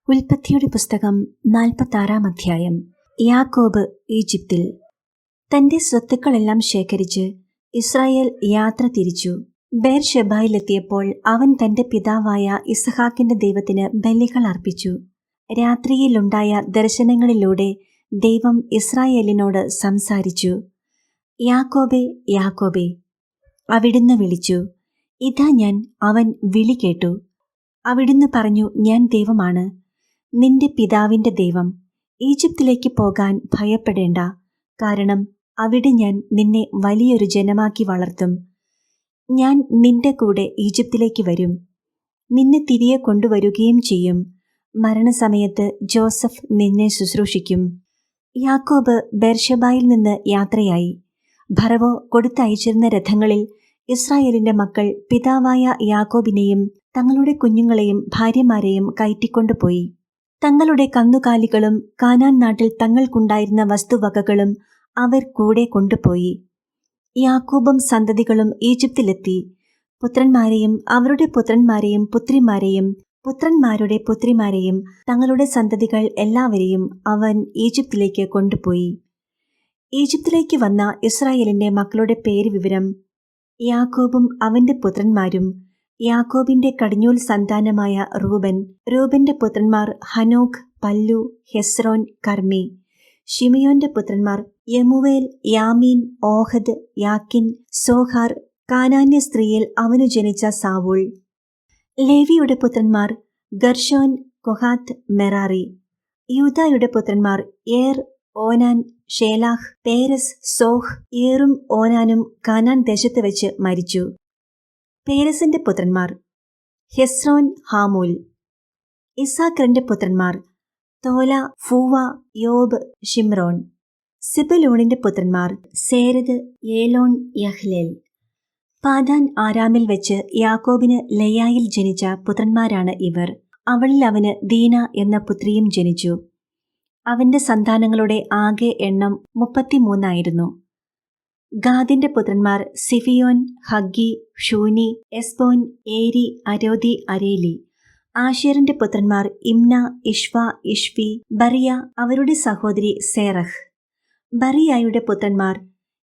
ഉൽപ്പത്തിയുടെ പുസ്തകം 46 അധ്യായം. യാക്കോബ് ഈജിപ്തിൽ. തന്റെ സ്വത്തുക്കളെല്ലാം ശേഖരിച്ച് ഇസ്രായേൽ യാത്ര തിരിച്ചു. ബേർഷെബായിലെത്തിയപ്പോൾ അവൻ തന്റെ പിതാവായ ഇസ്ഹാക്കിന്റെ ദൈവത്തിന് ബലികൾ അർപ്പിച്ചു. രാത്രിയിലുണ്ടായ ദർശനങ്ങളിലൂടെ ദൈവം ഇസ്രായേലിനോട് സംസാരിച്ചു. യാക്കോബേ, യാക്കോബേ, അവിടുന്ന് വിളിച്ചു. ഇതാ ഞാൻ. അവൻ വിളി കേട്ടു. അവിടുന്ന് പറഞ്ഞു, ഞാൻ ദൈവമാണ്, നിന്റെ പിതാവിന്റെ ദൈവം. ഈജിപ്തിലേക്ക് പോകാൻ ഭയപ്പെടേണ്ട, കാരണം അവിടെ ഞാൻ നിന്നെ വലിയൊരു ജനമാക്കി വളർത്തും. ഞാൻ നിന്റെ കൂടെ ഈജിപ്തിലേക്ക് വരും, നിന്നെ തിരികെ കൊണ്ടുവരുകയും ചെയ്യും. മരണസമയത്ത് ജോസഫ് നിന്നെ ശുശ്രൂഷിക്കും. യാക്കോബ് ബേർഷെബായിൽ നിന്ന് യാത്രയായി. ഫറവോ കൊടുത്തയച്ചിരുന്ന രഥങ്ങളിൽ ഇസ്രായേലിന്റെ മക്കൾ പിതാവായ യാക്കോബിനെയും തങ്ങളുടെ കുഞ്ഞുങ്ങളെയും ഭാര്യമാരെയും കയറ്റിക്കൊണ്ടുപോയി. തങ്ങളുടെ കന്നുകാലികളും കാനാൻ നാട്ടിൽ തങ്ങൾക്കുണ്ടായിരുന്ന വസ്തുവകകളും അവർ കൂടെ കൊണ്ടുപോയി. യാക്കോബും സന്തതികളും ഈജിപ്തിലെത്തി. പുത്രന്മാരെയും അവരുടെ പുത്രന്മാരെയും പുത്രിമാരെയും പുത്രന്മാരുടെ പുത്രിമാരെയും തങ്ങളുടെ സന്തതികൾ എല്ലാവരെയും അവൻ ഈജിപ്തിലേക്ക് കൊണ്ടുപോയി. ഈജിപ്തിലേക്ക് വന്ന ഇസ്രായേലിന്റെ മക്കളുടെ പേര് വിവരം: യാക്കോബും അവന്റെ പുത്രന്മാരും. യാക്കോബിന്റെ കടിഞ്ഞൂൽ സന്താനമായ റൂബൻ. റൂബന്റെ പുത്രന്മാർ ഹനോക്ക്, പല്ലു, ഹെസ്രോൻ, കർമ്മി. ഷിമിയോന്റെ പുത്രന്മാർ യമുവേൽ, യാമീൻ, ഓഹദ്, യാക്കിൻ, സോഹാർ. കാനാന്യ സ്ത്രീയിൽ അവനു ജനിച്ച സാവൂൾ. ലേവിയുടെ പുത്രന്മാർ ഗർഷോൻ, കൊഹാത്ത്, മെറാറി. യൂദായുടെ പുത്രന്മാർ ഏർ, ഓനാൻ, ഷേലാഹ്, പേരസ്, സോഹ്. ഏറും ഓനാനും കാനാൻ ദേശത്ത് വെച്ച് മരിച്ചു. പേരസിന്റെ പുത്രന്മാർ ഹെസ്രോൻ, ഹാമൂൽ. ഇസാഖറിന്റെ പുത്രന്മാർ തോല, ഫൂവ, യോബ്, ഷിമ്രോൻ. സിബലൂണിന്റെ പുത്രന്മാർ സേരദ്, ഏലോൺ, യഹ്ലേൽ. പാദാൻ ആരാമിൽ വെച്ച് യാക്കോബിന് ലെയായിൽ ജനിച്ച പുത്രന്മാരാണ് ഇവർ. അവളിൽ അവന് ദീന എന്ന പുത്രിയും ജനിച്ചു. അവന്റെ സന്താനങ്ങളുടെ ആകെ എണ്ണം 33 ഗാദിന്റെ പുത്രന്മാർ സിഫിയോൻ, ഹഗ്ഗി, ഷൂനി, എസ്ബോൻ, ഏരി, അരോദി, അരേലി. ആശേറിന്റെ പുത്രന്മാർ ഇമ്ന, ഇഷ്വ, ഇഷ്വി, ബറിയ, അവരുടെ സഹോദരി സേറഹ്. ബറിയായുടെ പുത്രന്മാർ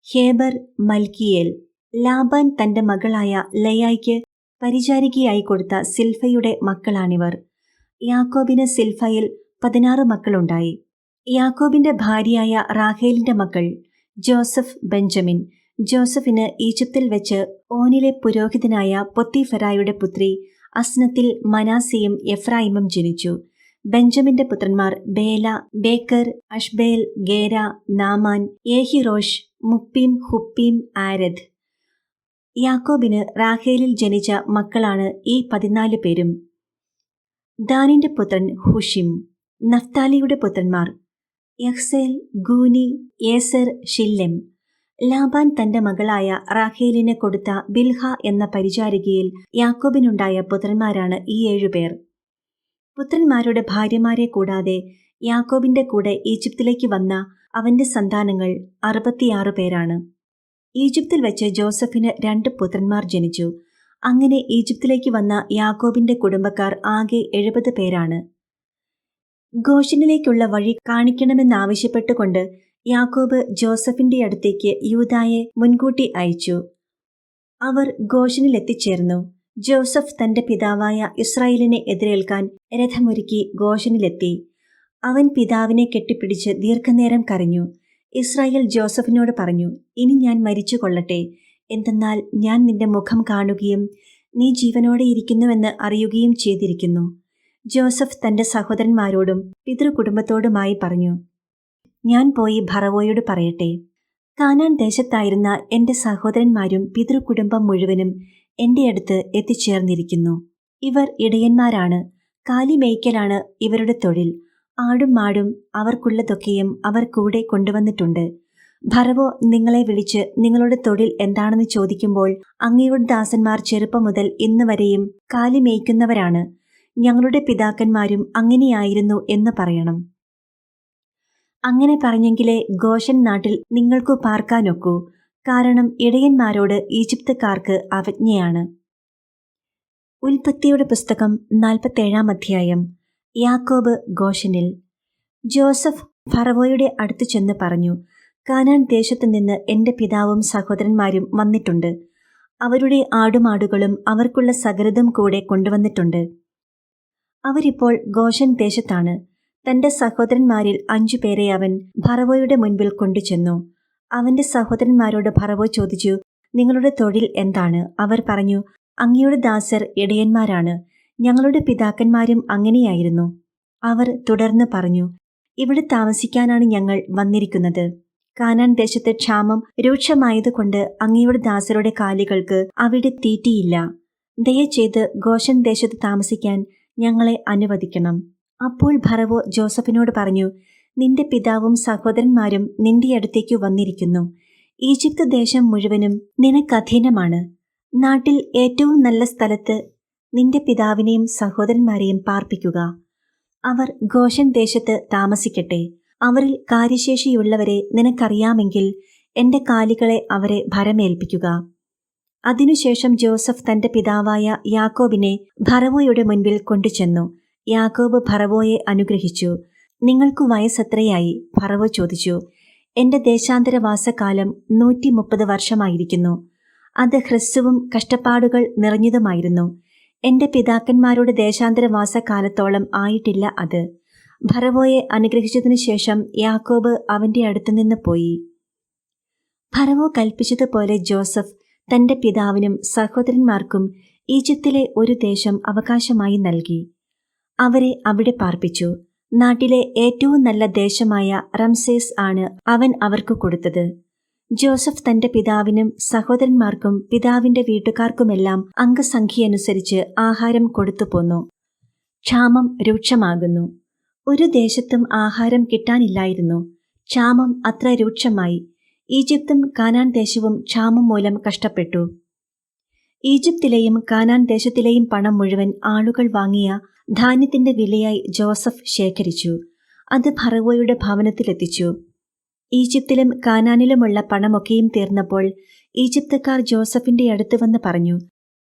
ഹേബർ, മൽക്കിയേൽ. ലാബാൻ തന്റെ മകളായ ലയായ്ക്ക് പരിചാരികയായി കൊടുത്ത സിൽഫയുടെ മക്കളാണിവർ. യാക്കോബിന് സിൽഫയിൽ 16 മക്കളുണ്ടായി. യാക്കോബിന്റെ ഭാര്യയായ റാഹേലിന്റെ മക്കൾ ജോസഫ്, ബെഞ്ചമിൻ. ജോസഫിന് ഈജിപ്തിൽ വെച്ച് ഓനിലെ പുരോഹിതനായ പൊത്തിഫെറായുടെ പുത്രി അസ്നത്തിൽ മനാസിയും എഫ്രായിമും ജനിച്ചു. ബെഞ്ചമിന്റെ പുത്രന്മാർ ബേല, ബേക്കർ, അഷ്ബേൽ, ഗേര, നാമാൻ, ഏഹിറോഷ്, മുപ്പീം, ഹുപ്പീം, ആരദ്. യാക്കോബിന് റാഹേലിൽ ജനിച്ച മക്കളാണ് ഈ 14 പേരും. ദാനിന്റെ പുത്രൻ ഹുഷിം. നഫ്താലിയുടെ പുത്രന്മാർ യഹ്സേൽ, ഗൂനി, യേസർ, ഷില്ലെം. ലാബാൻ തന്റെ മകളായ റാഹേലിനെ കൊടുത്ത ബിൽഹ എന്ന പരിചാരികയിൽ യാക്കോബിനുണ്ടായ പുത്രന്മാരാണ് ഈ 7 പേർ. പുത്രന്മാരുടെ ഭാര്യമാരെ കൂടാതെ യാക്കോബിന്റെ കൂടെ ഈജിപ്തിലേക്ക് വന്ന അവന്റെ സന്താനങ്ങൾ 66 പേരാണ്. ഈജിപ്തിൽ വെച്ച് ജോസഫിന് 2 പുത്രന്മാർ ജനിച്ചു. അങ്ങനെ ഈജിപ്തിലേക്ക് വന്ന യാക്കോബിന്റെ കുടുംബക്കാർ ആകെ 70 പേരാണ്. ഗോശനിലേക്കുള്ള വഴി കാണിക്കണമെന്നാവശ്യപ്പെട്ടുകൊണ്ട് യാക്കോബ് ജോസഫിന്റെ അടുത്തേക്ക് യൂദായെ മുൻകൂട്ടി അയച്ചു. അവർ ഗോശനിലെത്തിച്ചേർന്നു. ജോസഫ് തന്റെ പിതാവായ ഇസ്രായേലിനെ എതിരേൽക്കാൻ രഥമൊരുക്കി ഗോശനിലെത്തി. അവൻ പിതാവിനെ കെട്ടിപ്പിടിച്ച് ദീർഘനേരം കരഞ്ഞു. ഇസ്രായേൽ ജോസഫിനോട് പറഞ്ഞു, ഇനി ഞാൻ മരിച്ചു കൊള്ളട്ടെ, എന്തെന്നാൽ ഞാൻ നിന്റെ മുഖം കാണുകയും നീ ജീവനോടെ ഇരിക്കുന്നുവെന്ന് അറിയുകയും ചെയ്തിരിക്കുന്നു. ജോസഫ് തന്റെ സഹോദരന്മാരോടും പിതൃകുടുംബത്തോടുമായി പറഞ്ഞു, ഞാൻ പോയി ഫറവോയോട് പറയട്ടെ, കാനാൻ ദേശത്തായിരുന്ന എന്റെ സഹോദരന്മാരും പിതൃകുടുംബം മുഴുവനും എന്റെ അടുത്ത് എത്തിച്ചേർന്നിരിക്കുന്നു. ഇവർ ഇടയന്മാരാണ്, കാലി മേയ്ക്കലാണ് ഇവരുടെ തൊഴിൽ. ആടും മാടും അവർക്കുള്ളതൊക്കെയും അവർ കൂടെ കൊണ്ടുവന്നിട്ടുണ്ട്. ഫറവോ നിങ്ങളെ വിളിച്ച് നിങ്ങളുടെ തൊഴിൽ എന്താണെന്ന് ചോദിക്കുമ്പോൾ അങ്ങയുടെ ദാസന്മാർ ചെറുപ്പം മുതൽ ഇന്ന് വരെയും കാലി മേയ്ക്കുന്നവരാണ്, ഞങ്ങളുടെ പിതാക്കന്മാരും അങ്ങനെയായിരുന്നു എന്ന് പറയണം. അങ്ങനെ പറഞ്ഞെങ്കിലേ ഗോശൻ നാട്ടിൽ നിങ്ങൾക്കു പാർക്കാനൊക്കൂ, കാരണം ഇടയന്മാരോട് ഈജിപ്തുകാർക്ക് അവജ്ഞയാണ്. ഉൽപ്പത്തിയുടെ പുസ്തകം 47 അധ്യായം. യാക്കോബ് ഗോഷനിൽ. ജോസഫ് ഫറവോയുടെ അടുത്തു ചെന്ന് പറഞ്ഞു, കാനാൻ ദേശത്തു നിന്ന് എന്റെ പിതാവും സഹോദരന്മാരും വന്നിട്ടുണ്ട്. അവരുടെ ആടുമാടുകളും അവർക്കുള്ള സകലതും കൂടെ കൊണ്ടുവന്നിട്ടുണ്ട്. അവരിപ്പോൾ ഗോഷൻ ദേശത്താണ്. തന്റെ സഹോദരന്മാരിൽ 5 പേരെ അവൻ ഫറവോയുടെ മുൻപിൽ കൊണ്ടുചെന്നു. അവന്റെ സഹോദരന്മാരോട് ഫറവോ ചോദിച്ചു, നിങ്ങളുടെ തൊഴിൽ എന്താണ്? അവർ പറഞ്ഞു, അങ്ങയുടെ ദാസർ ഇടയന്മാരാണ്. ഞങ്ങളുടെ പിതാക്കന്മാരും അങ്ങനെയായിരുന്നു. അവർ തുടർന്ന് പറഞ്ഞു, ഇവിടെ താമസിക്കാനാണ് ഞങ്ങൾ വന്നിരിക്കുന്നത്. കാനാൻ ദേശത്ത് ക്ഷാമം രൂക്ഷമായതുകൊണ്ട് അങ്ങയുടെ ദാസരുടെ കാലികൾക്ക് അവിടെ തീറ്റിയില്ല. ദയചെയ്ത് ഗോഷൻ ദേശത്ത് താമസിക്കാൻ ഞങ്ങളെ അനുവദിക്കണം. അപ്പോൾ ഫറവോ ജോസഫിനോട് പറഞ്ഞു, നിന്റെ പിതാവും സഹോദരന്മാരും നിന്റെ അടുത്തേക്ക് വന്നിരിക്കുന്നു. ഈജിപ്ത് ദേശം മുഴുവനും നിനക്കധീനമാണ്. നാട്ടിൽ ഏറ്റവും നല്ല സ്ഥലത്ത് നിന്റെ പിതാവിനെയും സഹോദരന്മാരെയും പാർപ്പിക്കുക. അവർ ഗോഷൻ ദേശത്ത് താമസിക്കട്ടെ. അവരിൽ കാര്യശേഷിയുള്ളവരെ നിനക്കറിയാമെങ്കിൽ എന്റെ കാലികളെ അവരെ ഭരമേൽപ്പിക്കുക. അതിനുശേഷം ജോസഫ് തന്റെ പിതാവായ യാക്കോബിനെ ഫറവോയുടെ മുൻപിൽ കൊണ്ടുചെന്നു. യാക്കോബ് ഫറവോയെ അനുഗ്രഹിച്ചു. നിങ്ങൾക്കു വയസ്സെത്രയായി? ഫറവോ ചോദിച്ചു. എന്റെ ദേശാന്തരവാസകാലം 130 വർഷമായിരിക്കുന്നു. അത് ഹ്രസ്വവും കഷ്ടപ്പാടുകൾ നിറഞ്ഞതുമായിരുന്നു. എന്റെ പിതാക്കന്മാരുടെ ദേശാന്തരവാസകാലത്തോളം ആയിട്ടില്ല അത്. ഫറവോയെ അനുഗ്രഹിച്ചതിനു ശേഷം യാക്കോബ് അവന്റെ അടുത്തുനിന്ന് പോയി. ഫറവോ കൽപ്പിച്ചതുപോലെ ജോസഫ് തന്റെ പിതാവിനും സഹോദരന്മാർക്കും ഈജിപ്തിലെ ഒരു ദേശം അവകാശമായി നൽകി. അവരെ അവിടെ പാർപ്പിച്ചു. നാട്ടിലെ ഏറ്റവും നല്ല ദേശമായ റംസേസ് ആണ് അവൻ അവർക്ക് കൊടുത്തത്. ജോസഫ് തന്റെ പിതാവിനും സഹോദരന്മാർക്കും പിതാവിന്റെ വീട്ടുകാർക്കുമെല്ലാം അംഗസംഖ്യയനുസരിച്ച് ആഹാരം കൊടുത്തു പോന്നു. ക്ഷാമം രൂക്ഷമാകുന്നു. ഒരു ദേശത്തും ആഹാരം കിട്ടാനില്ലായിരുന്നു. ക്ഷാമം അത്ര രൂക്ഷമായി. ഈജിപ്തും കാനാൻ ദേശവും ക്ഷാമം മൂലം കഷ്ടപ്പെട്ടു. ഈജിപ്തിലെയും കാനാൻ ദേശത്തിലെയും പണം മുഴുവൻ ആളുകൾ വാങ്ങിയ ധാന്യത്തിന്റെ വിലയായി ജോസഫ് ശേഖരിച്ചു. അത് ഫറവോയുടെ ഭവനത്തിലെത്തിച്ചു. ഈജിപ്തിലും കാനാനിലുമുള്ള പണമൊക്കെയും തീർന്നപ്പോൾ ഈജിപ്തുകാർ ജോസഫിന്റെ അടുത്ത് വന്ന് പറഞ്ഞു,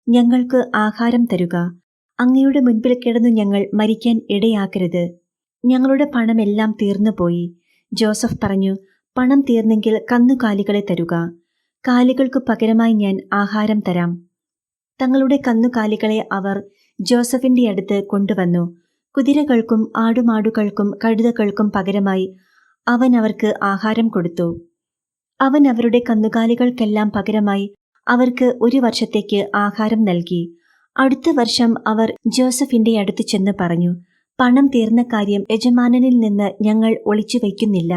ഞങ്ങൾക്ക് ആഹാരം തരുക. അങ്ങയുടെ മുൻപിൽ കിടന്നു ഞങ്ങൾ മരിക്കാൻ ഇടയാക്കരുത്. ഞങ്ങളുടെ പണമെല്ലാം തീർന്നുപോയി. ജോസഫ് പറഞ്ഞു, പണം തീർന്നെങ്കിൽ കന്നുകാലികളെ തരുക. കാലികൾക്കു പകരമായി ഞാൻ ആഹാരം തരാം. തങ്ങളുടെ കന്നുകാലികളെ അവർ ജോസഫിന്റെ അടുത്ത് കൊണ്ടുവന്നു. കുതിരകൾക്കും ആടുമാടുകൾക്കും കഴുതകൾക്കും പകരമായി അവൻ അവർക്ക് ആഹാരം കൊടുത്തു. അവൻ അവരുടെ കന്നുകാലികൾക്കെല്ലാം പകരമായി അവർക്ക് 1 വർഷത്തേക്ക് ആഹാരം നൽകി. അടുത്ത വർഷം അവർ ജോസഫിന്റെ അടുത്ത് ചെന്ന് പറഞ്ഞു, പണം തീർന്ന കാര്യം യജമാനനിൽ നിന്ന് ഞങ്ങൾ ഒളിച്ചു വയ്ക്കുന്നില്ല.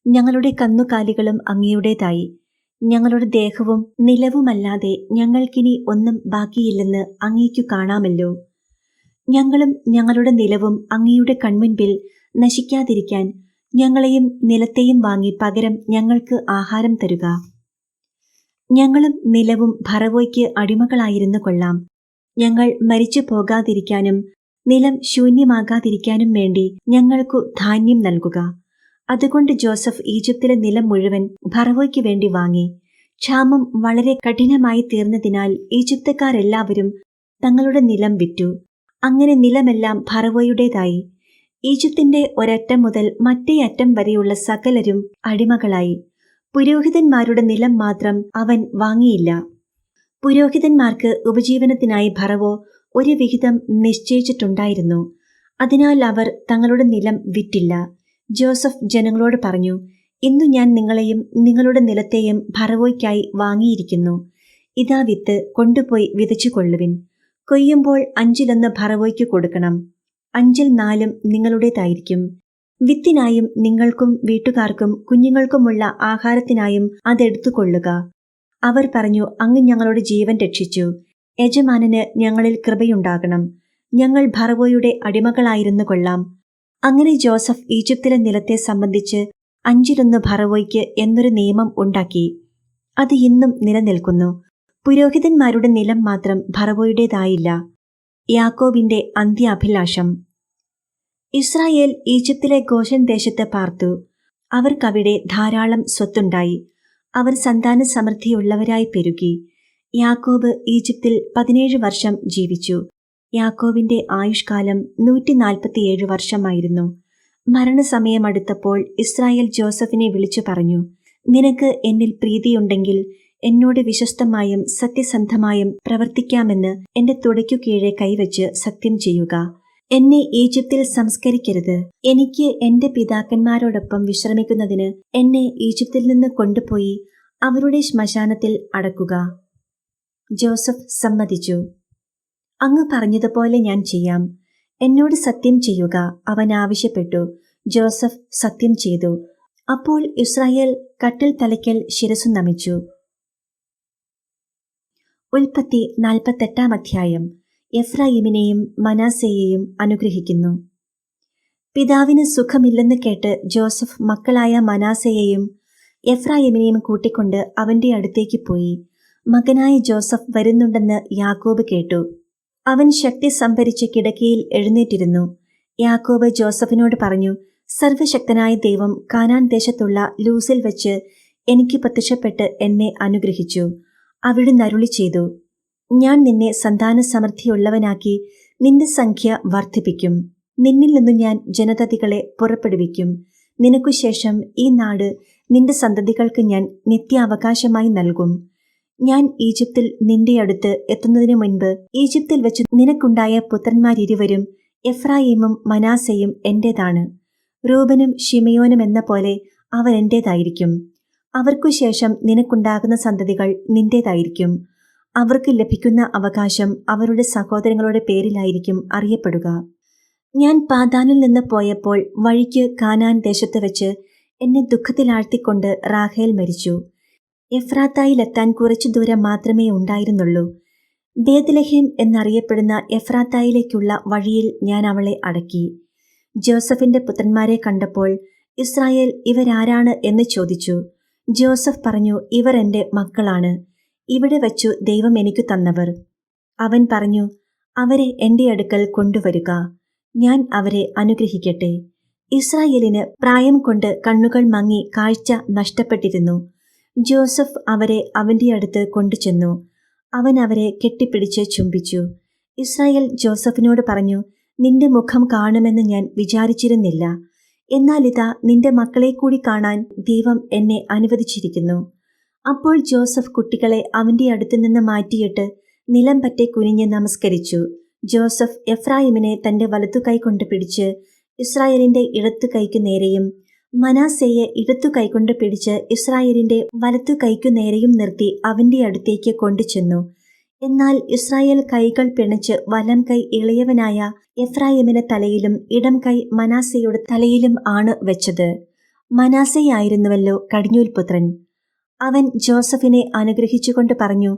ഞങ്ങളുടെ കന്നുകാലികളും അങ്ങയുടേതായി. ഞങ്ങളുടെ ദേഹവും നിലവുമല്ലാതെ ഞങ്ങൾക്കിനി ഒന്നും ബാക്കിയില്ലെന്ന് അങ്ങേക്കു കാണാമല്ലോ. ഞങ്ങളും ഞങ്ങളുടെ നിലവും അങ്ങയുടെ കൺമുൻപിൽ നശിക്കാതിരിക്കാൻ ഞങ്ങളെയും നിലത്തെയും വാങ്ങി പകരം ഞങ്ങൾക്ക് ആഹാരം തരുക. ഞങ്ങളും നിലവും ഫറവോയ്ക്ക് അടിമകളായിരുന്നു കൊള്ളാം. ഞങ്ങൾ മരിച്ചു പോകാതിരിക്കാനും നിലം ശൂന്യമാകാതിരിക്കാനും വേണ്ടി ഞങ്ങൾക്കു ധാന്യം നൽകുക. അതുകൊണ്ട് ജോസഫ് ഈജിപ്തിലെ നിലം മുഴുവൻ ഫറവോയ്ക്ക് വേണ്ടി വാങ്ങി. ക്ഷാമം വളരെ കഠിനമായി തീർന്നതിനാൽ ഈജിപ്തുകാരെല്ലാവരും തങ്ങളുടെ നിലം വിറ്റു. അങ്ങനെ നിലമെല്ലാം ഫറവോയുടേതായി. ഈജിപ്തിന്റെ ഒരറ്റം മുതൽ മറ്റേ അറ്റം വരെയുള്ള സകലരും അടിമകളായി. പുരോഹിതന്മാരുടെ നിലം മാത്രം അവൻ വാങ്ങിയില്ല. പുരോഹിതന്മാർക്ക് ഉപജീവനത്തിനായി ഫറവോ ഒരു വിഹിതം നിശ്ചയിച്ചിട്ടുണ്ടായിരുന്നു. അതിനാൽ അവർ തങ്ങളുടെ നിലം വിറ്റില്ല. ജോസഫ് ജനങ്ങളോട് പറഞ്ഞു, ഇന്നു ഞാൻ നിങ്ങളെയും നിങ്ങളുടെ നിലത്തെയും ഫറവോയ്ക്കായി വാങ്ങിയിരിക്കുന്നു. ഇതാ വിത്ത്, കൊണ്ടുപോയി വിതച്ചുകൊള്ളുവിൻ. കൊയ്യുമ്പോൾ 5 ഫറവോയ്ക്ക് കൊടുക്കണം. 4 നിങ്ങളുടേതായിരിക്കും. വിത്തിനായും നിങ്ങൾക്കും വീട്ടുകാർക്കും കുഞ്ഞുങ്ങൾക്കുമുള്ള ആഹാരത്തിനായും അതെടുത്തുകൊള്ളുക. അവർ പറഞ്ഞു, അങ്ങ് ഞങ്ങളുടെ ജീവൻ രക്ഷിച്ചു. യജമാനന് ഞങ്ങളിൽ കൃപയുണ്ടാകണം. ഞങ്ങൾ ഫറവോയുടെ അടിമകളായിരുന്നു കൊള്ളാം. അങ്ങനെ ജോസഫ് ഈജിപ്തിലെ നിലത്തെ സംബന്ധിച്ച് 5 ഫറവോയ്ക്ക് എന്നൊരു നിയമം ഉണ്ടാക്കി. അത് ഇന്നും നിലനിൽക്കുന്നു. പുരോഹിതന്മാരുടെ നിലം മാത്രം ഫറവോയുടേതായില്ല. യാക്കോബിന്റെ അന്ത്യാഭിലാഷം. ഇസ്രായേൽ ഈജിപ്തിലെ ഗോശൻ ദേശത്ത് പാർത്തു. അവർക്കവിടെ ധാരാളം സ്വത്തുണ്ടായി. അവർ സന്താന സമൃദ്ധിയുള്ളവരായി പെരുകി. യാക്കോബ് ഈജിപ്തിൽ 17 വർഷം ജീവിച്ചു. യാക്കോബിന്റെ ആയുഷ്കാലം 147 വർഷമായിരുന്നു. മരണസമയമടുത്തപ്പോൾ ഇസ്രായേൽ ജോസഫിനെ വിളിച്ചു പറഞ്ഞു, നിനക്ക് എന്നിൽ പ്രീതിയുണ്ടെങ്കിൽ എന്നോട് വിശ്വസ്തമായും സത്യസന്ധമായും പ്രവർത്തിക്കാമെന്ന് എന്റെ തുടയ്ക്കു കീഴെ കൈവച്ച് സത്യം ചെയ്യുക. എന്നെ ഈജിപ്തിൽ സംസ്കരിക്കരുത്. എനിക്ക് എന്റെ പിതാക്കന്മാരോടൊപ്പം വിശ്രമിക്കുന്നതിന് എന്നെ ഈജിപ്തിൽ നിന്ന് കൊണ്ടുപോയി അവരുടെ ശ്മശാനത്തിൽ അടക്കുക. ജോസഫ് സമ്മതിച്ചു. അങ്ങ് പറഞ്ഞതുപോലെ ഞാൻ ചെയ്യാം. എന്നോട് സത്യം ചെയ്യുക, അവൻ ആവശ്യപ്പെട്ടു. ജോസഫ് സത്യം ചെയ്തു. അപ്പോൾ ഇസ്രായേൽ കട്ടിൽ തലയ്ക്കൽ ശിരസ്സു നമിച്ചു. ഉൽപ്പത്തി 48-ാം അധ്യായം. എഫ്രായിമിനെയും മനാസയെയും അനുഗ്രഹിക്കുന്നു. പിതാവിന് സുഖമില്ലെന്ന് കേട്ട് ജോസഫ് മക്കളായ മനാസയെയും എഫ്രായിമിനെയും കൂട്ടിക്കൊണ്ട് അവന്റെ അടുത്തേക്ക് പോയി. മകനായ ജോസഫ് വരുന്നുണ്ടെന്ന് യാക്കോബ് കേട്ടു. അവൻ ശക്തി സംഭരിച്ച് കിടക്കയിൽ എഴുന്നേറ്റിരുന്നു. യാക്കോബ് ജോസഫിനോട് പറഞ്ഞു, സർവശക്തനായ ദൈവം കാനാൻ ദേശത്തുള്ള ലൂസിൽ വെച്ച് എനിക്ക് പ്രത്യക്ഷപ്പെട്ട് എന്നെ അനുഗ്രഹിച്ചു. അവിടുന്ന് അരുളി ചെയ്തു, ഞാൻ നിന്നെ സന്താന സമൃദ്ധിയുള്ളവനാക്കി നിന്റെ സംഖ്യ വർദ്ധിപ്പിക്കും. നിന്നിൽ നിന്നു ഞാൻ ജനതതികളെ പുറപ്പെടുവിക്കും. നിനക്കു ശേഷം ഈ നാട് നിന്റെ സന്തതികൾക്ക് ഞാൻ നിത്യാവകാശമായി നൽകും. ഞാൻ ഈജിപ്തിൽ നിന്റെ അടുത്ത് എത്തുന്നതിനു മുൻപ് ഈജിപ്തിൽ വെച്ച് നിനക്കുണ്ടായ പുത്രന്മാരിരുവരും എഫ്രായിമും മനാസയും എന്റേതാണ്. രൂബനും ശിമയോനും എന്ന പോലെ അവർ എന്റേതായിരിക്കും. അവർക്കു ശേഷം നിനക്കുണ്ടാകുന്ന സന്തതികൾ നിന്റേതായിരിക്കും. അവർക്ക് ലഭിക്കുന്ന അവകാശം അവരുടെ സഹോദരങ്ങളുടെ പേരിലായിരിക്കും അറിയപ്പെടുക. ഞാൻ പാതാനിൽ നിന്ന് പോയപ്പോൾ വഴിക്ക് കാനാൻ ദേശത്ത് വെച്ച് എന്നെ ദുഃഖത്തിലാഴ്ത്തിക്കൊണ്ട് റാഹേൽ മരിച്ചു. എഫ്രാത്തായിലെത്താൻ കുറച്ചു ദൂരം മാത്രമേ ഉണ്ടായിരുന്നുള്ളൂ. ബേത്ലഹേം എന്നറിയപ്പെടുന്ന എഫ്രാത്തായിലേക്കുള്ള വഴിയിൽ ഞാൻ അവളെ അടക്കി. ജോസഫിന്റെ പുത്രന്മാരെ കണ്ടപ്പോൾ ഇസ്രായേൽ ഇവരാരാണ് എന്ന് ചോദിച്ചു. ജോസഫ് പറഞ്ഞു, ഇവർ എന്റെ മക്കളാണ്, ഇവിടെ വച്ചു ദൈവം എനിക്കു തന്നവർ. അവൻ പറഞ്ഞു, അവരെ എന്റെ അടുക്കൽ കൊണ്ടുവരിക, ഞാൻ അവരെ അനുഗ്രഹിക്കട്ടെ. ഇസ്രായേലിന് പ്രായം കൊണ്ട് കണ്ണുകൾ മങ്ങി കാഴ്ച നഷ്ടപ്പെട്ടിരുന്നു. ജോസഫ് അവരെ അവന്റെ അടുത്ത് കൊണ്ടുചെന്നു. അവൻ അവരെ കെട്ടിപ്പിടിച്ച് ചുംബിച്ചു. ഇസ്രായേൽ ജോസഫിനോട് പറഞ്ഞു, നിന്റെ മുഖം കാണുമെന്ന് ഞാൻ വിചാരിച്ചിരുന്നില്ല. എന്നാൽ ഇതാ നിന്റെ മക്കളെ കൂടി കാണാൻ ദൈവം എന്നെ അനുവദിച്ചിരിക്കുന്നു. അപ്പോൾ ജോസഫ് കുട്ടികളെ അവന്റെ അടുത്തു നിന്ന് മാറ്റിയിട്ട് നിലം പറ്റെ കുനിഞ്ഞ് നമസ്കരിച്ചു. ജോസഫ് എഫ്രായിമിനെ തന്റെ വലത്തു കൈ കൊണ്ട് പിടിച്ച് ഇസ്രായേലിന്റെ ഇടത്തു കൈക്കു നേരെയും മനാസയെ ഇടത്തു കൈകൊണ്ട് പിടിച്ച് ഇസ്രായേലിന്റെ വലത്തു കൈക്കു നേരെയും നിർത്തി അവന്റെ അടുത്തേക്ക് കൊണ്ടുചെന്നു. എന്നാൽ ഇസ്രായേൽ കൈകൾ പിണച്ച് വലം കൈ ഇളയവനായ എഫ്രായിമിന്റെ തലയിലും ഇടം കൈ മനാസയുടെ തലയിലും ആണ് വെച്ചത്. മനാസയായിരുന്നുവല്ലോ കടിഞ്ഞൂൽപുത്രൻ. അവൻ ജോസഫിനെ അനുഗ്രഹിച്ചുകൊണ്ട് പറഞ്ഞു,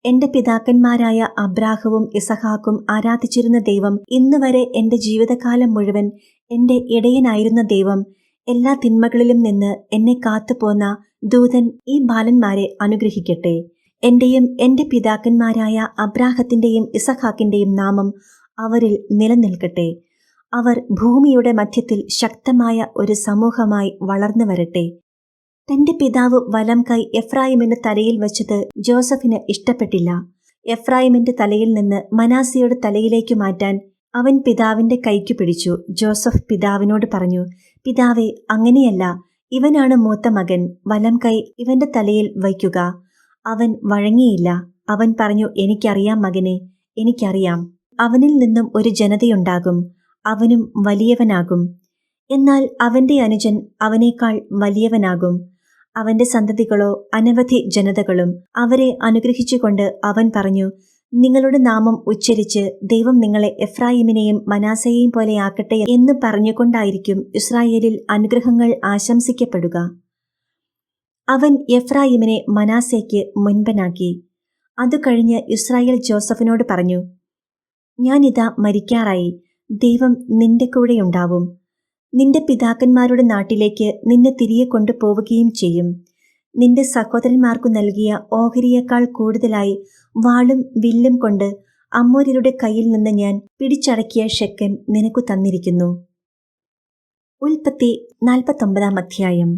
എന്റെ പിതാക്കന്മാരായ അബ്രാഹവും ഇസഹാക്കും ആരാധിച്ചിരുന്ന ദൈവം, ഇന്നുവരെ എന്റെ ജീവിതകാലം മുഴുവൻ എന്റെ ഇടയനായിരുന്ന ദൈവം, എല്ലാ തിന്മകളിലും നിന്ന് എന്നെ കാത്തുപോന്ന ദൂതൻ ഈ ബാലന്മാരെ അനുഗ്രഹിക്കട്ടെ. എന്റെയും എന്റെ പിതാക്കന്മാരായ അബ്രാഹത്തിന്റെയും ഇസഹാക്കിന്റെയും നാമം അവരിൽ നിലനിൽക്കട്ടെ. അവർ ഭൂമിയുടെ മധ്യത്തിൽ ശക്തമായ ഒരു സമൂഹമായി വളർന്നു വരട്ടെ. തന്റെ പിതാവ് വലം കൈ എഫ്രായിമിന്റെ തലയിൽ വച്ചത് ജോസഫിന് ഇഷ്ടപ്പെട്ടില്ല. എഫ്രായിമിന്റെ തലയിൽ നിന്ന് മനാസയുടെ തലയിലേക്ക് മാറ്റാൻ അവൻ പിതാവിന്റെ കൈക്കു പിടിച്ചു. ജോസഫ് പിതാവിനോട് പറഞ്ഞു, പിതാവേ, അങ്ങനെയല്ല, ഇവനാണ് മൂത്ത മകൻ, വലം കൈ ഇവന്റെ തലയിൽ വയ്ക്കുക. അവൻ വഴങ്ങിയില്ല. അവൻ പറഞ്ഞു, എനിക്കറിയാം മകനെ, എനിക്കറിയാം. അവനിൽ നിന്നും ഒരു ജനതയുണ്ടാകും, അവനും വലിയവനാകും. എന്നാൽ അവന്റെ അനുജൻ അവനേക്കാൾ വലിയവനാകും. അവന്റെ സന്തതികളോ അനവധി ജനതകളും. അവരെ അനുഗ്രഹിച്ചുകൊണ്ട് അവൻ പറഞ്ഞു, നിങ്ങളുടെ നാമം ഉച്ചരിച്ച് ദൈവം നിങ്ങളെ എഫ്രായിമിനെയും മനാസയെയും പോലെ ആക്കട്ടെ എന്ന് പറഞ്ഞുകൊണ്ടായിരിക്കും ഇസ്രായേലിൽ അനുഗ്രഹങ്ങൾ ആശംസിക്കപ്പെടുക. അവൻ എഫ്രായിമിനെ മനാസയ്ക്ക് മുൻപനാക്കി. അതു കഴിഞ്ഞ് ഇസ്രായേൽ ജോസഫിനോട് പറഞ്ഞു, ഞാനിതാ മരിക്കാറായി. ദൈവം നിന്റെ കൂടെയുണ്ടാവും. നിന്റെ പിതാക്കന്മാരുടെ നാട്ടിലേക്ക് നിന്നെ തിരികെ കൊണ്ടുപോവുകയും ചെയ്യും. നിന്റെ സഹോദരന്മാർക്കു നൽകിയ ഓഹരിയേക്കാൾ കൂടുതലായി വാളും വില്ലും കൊണ്ട് അമ്മോര്യരുടെ കയ്യിൽ നിന്ന് ഞാൻ പിടിച്ചടക്കിയ ഷെക്കെം നിനക്കു തന്നിരിക്കുന്നു. ഉൽപ്പത്തി 49-ാം അധ്യായം.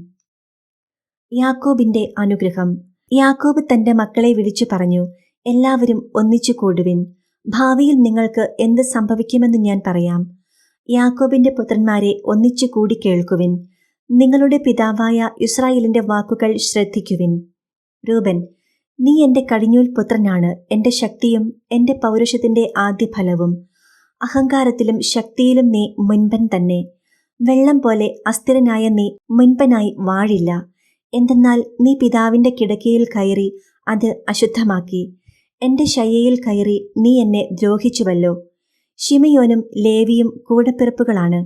യാക്കോബിന്റെ അനുഗ്രഹം. യാക്കോബ് തന്റെ മക്കളെ വിളിച്ചു പറഞ്ഞു, എല്ലാവരും ഒന്നിച്ചു കൂടുവിൻ. ഭാവിയിൽ നിങ്ങൾക്ക് എന്ത് സംഭവിക്കുമെന്ന് ഞാൻ പറയാം. യാക്കോബിന്റെ പുത്രന്മാരെ ഒന്നിച്ചു കൂടി കേൾക്കുവിൻ. നിങ്ങളുടെ പിതാവായ ഇസ്രായേലിന്റെ വാക്കുകൾ ശ്രദ്ധിക്കുവിൻ. രൂബൻ, നീ എന്റെ കടിഞ്ഞൂൽ പുത്രനാണ്, എന്റെ ശക്തിയും എന്റെ പൗരുഷത്തിന്റെ ആദ്യഫലവും. അഹങ്കാരത്തിലും ശക്തിയിലും നീ മുൻപൻ തന്നെ. വെള്ളം പോലെ അസ്ഥിരനായ നീ മുൻപനായി വാഴില്ല. എന്തെന്നാൽ നീ പിതാവിന്റെ കിടക്കയിൽ കയറി അത് അശുദ്ധമാക്കി. എന്റെ ശയ്യയിൽ കയറി നീ എന്നെ ദ്രോഹിച്ചുവല്ലോ. ശിമയോനും ലേവിയും കൂടപ്പിറപ്പുകളാണ്.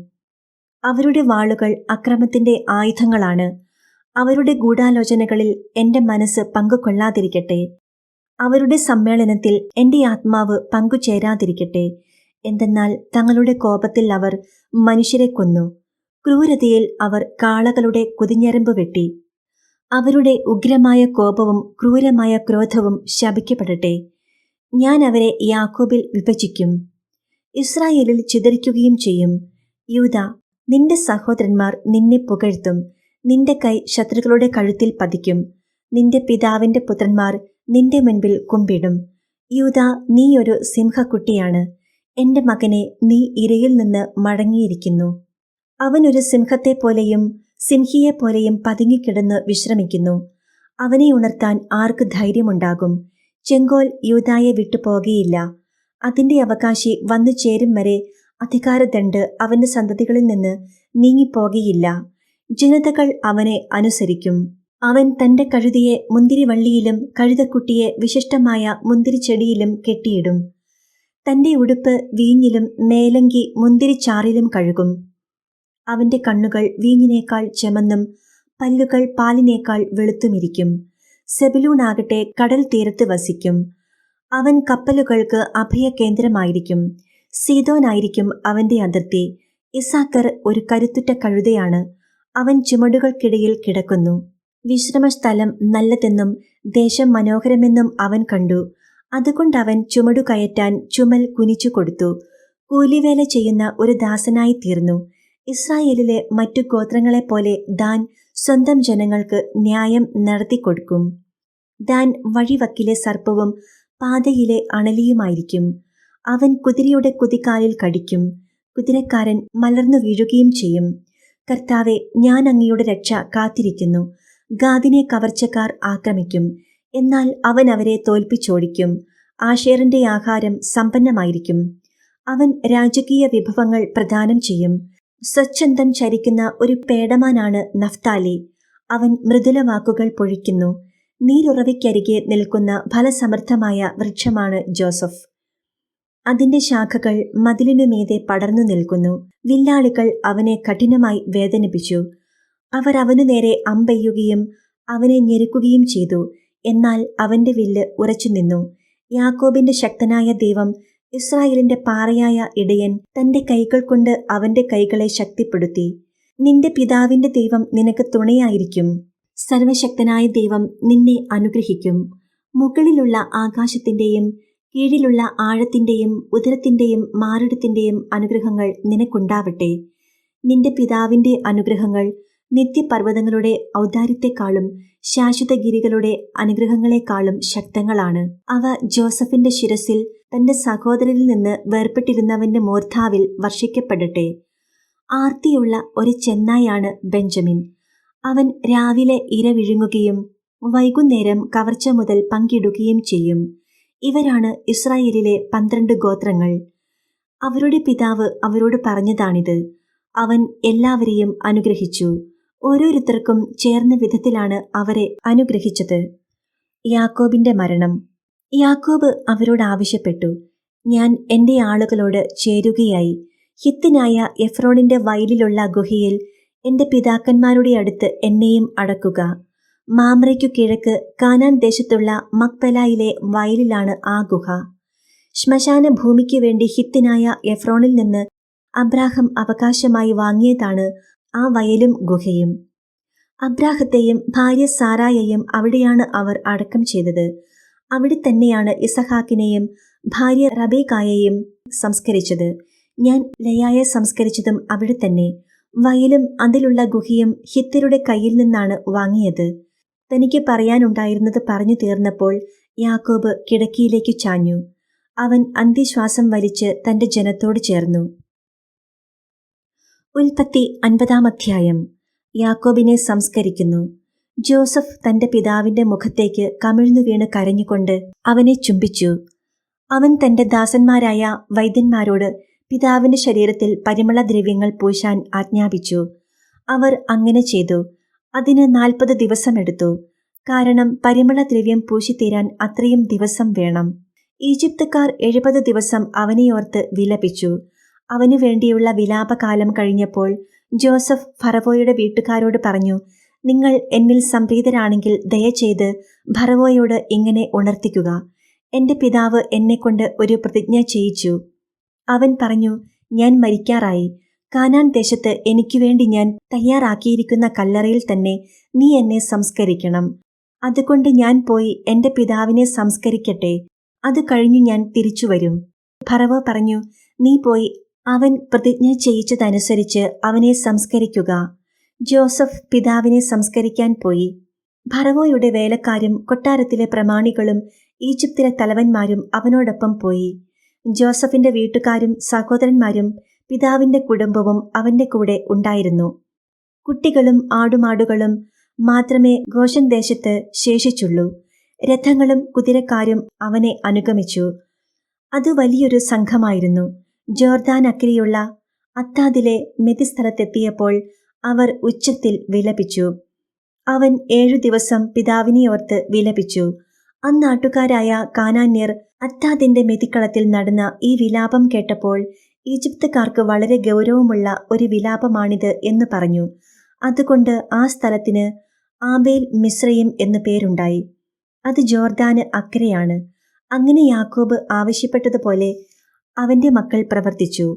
അവരുടെ വാളുകൾ അക്രമത്തിന്റെ ആയുധങ്ങളാണ്. അവരുടെ ഗൂഢാലോചനകളിൽ എന്റെ മനസ്സ് പങ്കുകൊള്ളാതിരിക്കട്ടെ. അവരുടെ സമ്മേളനത്തിൽ എന്റെ ആത്മാവ് പങ്കുചേരാതിരിക്കട്ടെ. എന്തെന്നാൽ തങ്ങളുടെ കോപത്തിൽ അവർ മനുഷ്യരെ കൊന്നു. ക്രൂരതയിൽ അവർ കാളകളുടെ കുതിഞ്ഞരമ്പ് വെട്ടി. അവരുടെ ഉഗ്രമായ കോപവും ക്രൂരമായ ക്രോധവും ശപിക്കപ്പെടട്ടെ. ഞാൻ അവരെ യാക്കോബിൽ വിഭജിക്കും, ഇസ്രായേലിൽ ചിതറിക്കുകയും ചെയ്യും. യൂദാ, നിന്റെ സഹോദരന്മാർ നിന്നെ പുകഴ്ത്തും. നിന്റെ കൈ ശത്രുക്കളുടെ കഴുത്തിൽ പതിക്കും. നിന്റെ പിതാവിന്റെ പുത്രന്മാർ നിന്റെ മുൻപിൽ കുമ്പിടും. യൂദാ, നീ ഒരു സിംഹക്കുട്ടിയാണ്. എന്റെ മകനെ, നീ ഇരയിൽ നിന്ന് മടങ്ങിയിരിക്കുന്നു. അവനൊരു സിംഹത്തെപ്പോലെയും സിംഹിയെപ്പോലെയും പതുങ്ങിക്കിടന്ന് വിശ്രമിക്കുന്നു. അവനെ ഉണർത്താൻ ആർക്ക് ധൈര്യമുണ്ടാകും? ചെങ്കോൽ യൂദായെ വിട്ടുപോകുകയില്ല. അതിന്റെ അവകാശി വന്നു ചേരും വരെ അധികാരദണ്ഡ് അവന്റെ സന്തതികളിൽ നിന്ന് നീങ്ങിപ്പോകുകയില്ല. ജനതകൾ അവനെ അനുസരിക്കും. അവൻ തന്റെ കഴുതിയെ മുന്തിരിവള്ളിയിലും കഴുതക്കുട്ടിയെ വിശിഷ്ടമായ മുന്തിരിച്ചെടിയിലും കെട്ടിയിടും. തന്റെ ഉടുപ്പ് വീഞ്ഞിലും മേലങ്കി മുന്തിരിച്ചാറിലും കഴുകും. അവന്റെ കണ്ണുകൾ വീഞ്ഞിനേക്കാൾ ചെമന്നും പല്ലുകൾ പാലിനേക്കാൾ വെളുത്തുമിരിക്കും. സെബുലൂണാകട്ടെ കടൽ തീരത്ത് വസിക്കും. അവൻ കപ്പലുകൾക്ക് അഭയകേന്ദ്രമായിരിക്കും. സീദോനായിരിക്കും അവന്റെ അതിർത്തി. ഇസാക്കർ ഒരു കരുത്തുറ്റ കഴുതയാണ്. അവൻ ചുമടുകൾക്കിടയിൽ കിടക്കുന്നു. വിശ്രമസ്ഥലം നല്ലതെന്നും ദേശം മനോഹരമെന്നും അവൻ കണ്ടു. അതുകൊണ്ടവൻ ചുമടു കയറ്റാൻ ചുമൽ കുനിച്ചു കൊടുത്തു. കൂലിവേല ചെയ്യുന്ന ഒരു ദാസനായി തീർന്നു. ഇസ്രായേലിലെ മറ്റു ഗോത്രങ്ങളെപ്പോലെ ദാൻ സ്വന്തം ജനങ്ങൾക്ക് ന്യായം നടത്തിക്കൊടുക്കും. ദാൻ വഴിവക്കിലെ സർപ്പവും പാതയിലെ അണലിയുമായിരിക്കും. അവൻ കുതിരയുടെ കുതികാലിൽ കടിക്കും. കുതിരക്കാരൻ മലർന്നു വീഴുകയും ചെയ്യും. കർത്താവെ, ഞാൻ അങ്ങയുടെ രക്ഷ കാത്തിരിക്കുന്നു. ഗാദിനെ കവർച്ചക്കാർ ആക്രമിക്കും, എന്നാൽ അവൻ അവരെ തോൽപ്പിച്ചോടിക്കും. ആശേറിന്റെ ആഹാരം സമ്പന്നമായിരിക്കും. അവൻ രാജകീയ വിഭവങ്ങൾ പ്രദാനം ചെയ്യും. സ്വച്ഛന്തം ചരിക്കുന്ന ഒരു പേടമാനാണ് നഫ്താലി. അവൻ മൃദുല വാക്കുകൾ പൊഴിക്കുന്നു. നീരുറവയ്ക്കരികെ നിൽക്കുന്ന ഫലസമൃദ്ധമായ വൃക്ഷമാണ് ജോസഫ്. അതിന്റെ ശാഖകൾ മതിലിനു മീതെ പടർന്നു നിൽക്കുന്നു. വില്ലാളികൾ അവനെ കഠിനമായി വേദനിപ്പിച്ചു. അവർ അവനു നേരെ അമ്പെയ്യുകയും അവനെ ഞെരുക്കുകയും ചെയ്തു. എന്നാൽ അവന്റെ വില്ല് ഉറച്ചുനിന്നു. യാക്കോബിന്റെ ശക്തനായ ദൈവം, ഇസ്രായേലിന്റെ പാറയായ ഇടയൻ തന്റെ കൈകൾ കൊണ്ട് അവന്റെ കൈകളെ ശക്തിപ്പെടുത്തി. നിന്റെ പിതാവിന്റെ ദൈവം നിനക്ക് തുണയായിരിക്കും. സർവശക്തനായ ദൈവം നിന്നെ അനുഗ്രഹിക്കും. മുകളിലുള്ള ആകാശത്തിന്റെയും കീഴിലുള്ള ആഴത്തിന്റെയും ഉദരത്തിന്റെയും മാറിടത്തിന്റെയും അനുഗ്രഹങ്ങൾ നിനക്കുണ്ടാവട്ടെ. നിന്റെ പിതാവിന്റെ അനുഗ്രഹങ്ങൾ നിത്യപർവ്വതങ്ങളുടെ ഔദാര്യത്തെക്കാളും ശാശ്വതഗിരികളുടെ അനുഗ്രഹങ്ങളെക്കാളും ശക്തങ്ങളാണ്. അവ ജോസഫിന്റെ ശിരസിൽ തന്റെ സഹോദരനിൽ നിന്ന് വേർപെട്ടിരുന്നവന്റെ മൂർധാവിൽ വർഷിക്കപ്പെടട്ടെ. ആർത്തിയുള്ള ഒരു ചെന്നായാണ് ബെഞ്ചമിൻ. അവൻ രാവിലെ ഇര വിഴുങ്ങുകയും വൈകുന്നേരം കവർച്ച മുതൽ പങ്കിടുകയും ചെയ്യും. ഇവരാണ് ഇസ്രായേലിലെ 12 ഗോത്രങ്ങൾ. അവരുടെ പിതാവ് അവരോട് പറഞ്ഞതാണിത്. അവൻ എല്ലാവരെയും അനുഗ്രഹിച്ചു. ഓരോരുത്തർക്കും ചേർന്ന വിധത്തിലാണ് അവരെ അനുഗ്രഹിച്ചത്. യാക്കോബിന്റെ മരണം. യാക്കോബ് അവരോട് ആവശ്യപ്പെട്ടു, ഞാൻ എന്റെ ആളുകളോട് ചേരുകയായി. ഹിത്യനായ എഫ്രോണിന്റെ വയലിലുള്ള ഗുഹയിൽ എന്റെ പിതാക്കന്മാരുടെ അടുത്ത് എന്നെയും അടക്കുക. മാമ്രയ്ക്കു കിഴക്ക് കാനാൻ ദേശത്തുള്ള മക്പെലായിലെ വയലിലാണ് ആ ഗുഹ. ശ്മശാന ഭൂമിക്ക് വേണ്ടി ഹിത്യനായ എഫ്രോണിൽ നിന്ന് അബ്രാഹം അവകാശമായി വാങ്ങിയതാണ് ആ വയലും ഗുഹയും. അബ്രാഹത്തെയും ഭാര്യ സാറായെയും അവിടെയാണ് അവർ അടക്കം ചെയ്തത്. അവിടെ തന്നെയാണ് ഇസഹാക്കിനെയും ഭാര്യ റബേക്കായെയും സംസ്കരിച്ചത്. ഞാൻ ലയായെ സംസ്കരിച്ചതും അവിടെ തന്നെ. വയലും അതിലുള്ള ഗുഹയും ഹിത്യരുടെ കയ്യിൽ നിന്നാണ് വാങ്ങിയത്. തനിക്ക് പറയാനുണ്ടായിരുന്നത് പറഞ്ഞു തീർന്നപ്പോൾ യാക്കോബ് കിടക്കയിലേക്ക് ചാഞ്ഞു. അവൻ അന്ത്യശ്വാസം വലിച്ച് തന്റെ ജനത്തോട് ചേർന്നു. ഉൽപ്പത്തി 50-ാം അധ്യായം. യാക്കോബിനെ സംസ്കരിക്കുന്നു. ജോസഫ് തന്റെ പിതാവിന്റെ മുഖത്തേക്ക് കമിഴ്ന്നു വീണ് കരഞ്ഞുകൊണ്ട് അവനെ ചുംബിച്ചു. അവൻ തന്റെ ദാസന്മാരായ വൈദ്യന്മാരോട് പിതാവിന്റെ ശരീരത്തിൽ പരിമളദ്രവ്യങ്ങൾ പൂശാൻ ആജ്ഞാപിച്ചു. അവർ അങ്ങനെ ചെയ്തു. അതിന് 40 ദിവസമെടുത്തു. കാരണം പരിമളദ്രവ്യം പൂശിത്തീരാൻ അത്രയും ദിവസം വേണം. ഈജിപ്തുകാർ 70 ദിവസം അവനെയോർത്ത് വിലപിച്ചു. അവനു വേണ്ടിയുള്ള വിലാപകാലം കഴിഞ്ഞപ്പോൾ ജോസഫ് ഫറവോയുടെ വീട്ടുകാരോട് പറഞ്ഞു, നിങ്ങൾ എന്നിൽ സംപ്രീതരാണെങ്കിൽ ദയചെയ്ത് ഫറവോയോട് ഇങ്ങനെ ഉണർത്തിക്കുക. എന്റെ പിതാവ് എന്നെക്കൊണ്ട് ഒരു പ്രതിജ്ഞ ചെയ്യിച്ചു. അവൻ പറഞ്ഞു, ഞാൻ മരിക്കാറായി. കാനാൻ ദേശത്ത് എനിക്കുവേണ്ടി ഞാൻ തയ്യാറാക്കിയിരിക്കുന്ന കല്ലറയിൽ തന്നെ നീ എന്നെ സംസ്കരിക്കണം. അതുകൊണ്ട് ഞാൻ പോയി എന്റെ പിതാവിനെ സംസ്കരിക്കട്ടെ. അത് കഴിഞ്ഞു ഞാൻ തിരിച്ചുവരും. ഫറവോ പറഞ്ഞു, നീ പോയി അവൻ പ്രതിജ്ഞ ചെയ്യിച്ചതനുസരിച്ച് അവനെ സംസ്കരിക്കുക. ജോസഫ് പിതാവിനെ സംസ്കരിക്കാൻ പോയി. ഫറവോയുടെ വേലക്കാരും കൊട്ടാരത്തിലെ പ്രമാണികളും ഈജിപ്തിലെ തലവന്മാരും അവനോടൊപ്പം പോയി. ജോസഫിന്റെ വീട്ടുകാരും സഹോദരന്മാരും പിതാവിന്റെ കുടുംബവും അവന്റെ കൂടെ ഉണ്ടായിരുന്നു. കുട്ടികളും ആടുമാടുകളും മാത്രമേ ഗോശൻ ദേശത്ത് ശേഷിച്ചുള്ളൂ. രഥങ്ങളും കുതിരക്കാരും അവനെ അനുഗമിച്ചു. അത് വലിയൊരു സംഘമായിരുന്നു. ജോർദാൻ അക്കരെയുള്ള അത്താദിലെ മെതിസ്ഥലത്തെത്തിയപ്പോൾ അവർ ഉച്ചത്തിൽ വിലപിച്ചു. അവൻ 7 ദിവസം പിതാവിനെയോർത്ത് വിലപിച്ചു. അന്നാട്ടുകാരായ കാനാന്യർ അത്താദിന്റെ മെതിക്കളത്തിൽ നടന്ന ഈ വിലാപം കേട്ടപ്പോൾ ഈജിപ്തുകാർക്ക് വളരെ ഗൗരവമുള്ള ഒരു വിലാപമാണിത് എന്ന് പറഞ്ഞു. അതുകൊണ്ട് ആ സ്ഥലത്തിന് ആബേൽ മിസ്രയീം എന്നു പേരുണ്ടായി. അത് ജോർദാന് അക്കരെയാണ്. അങ്ങനെ യാക്കോബ് ആവശ്യപ്പെട്ടതുപോലെ അവന്റെ മക്കൾ പ്രവർത്തിച്ചു.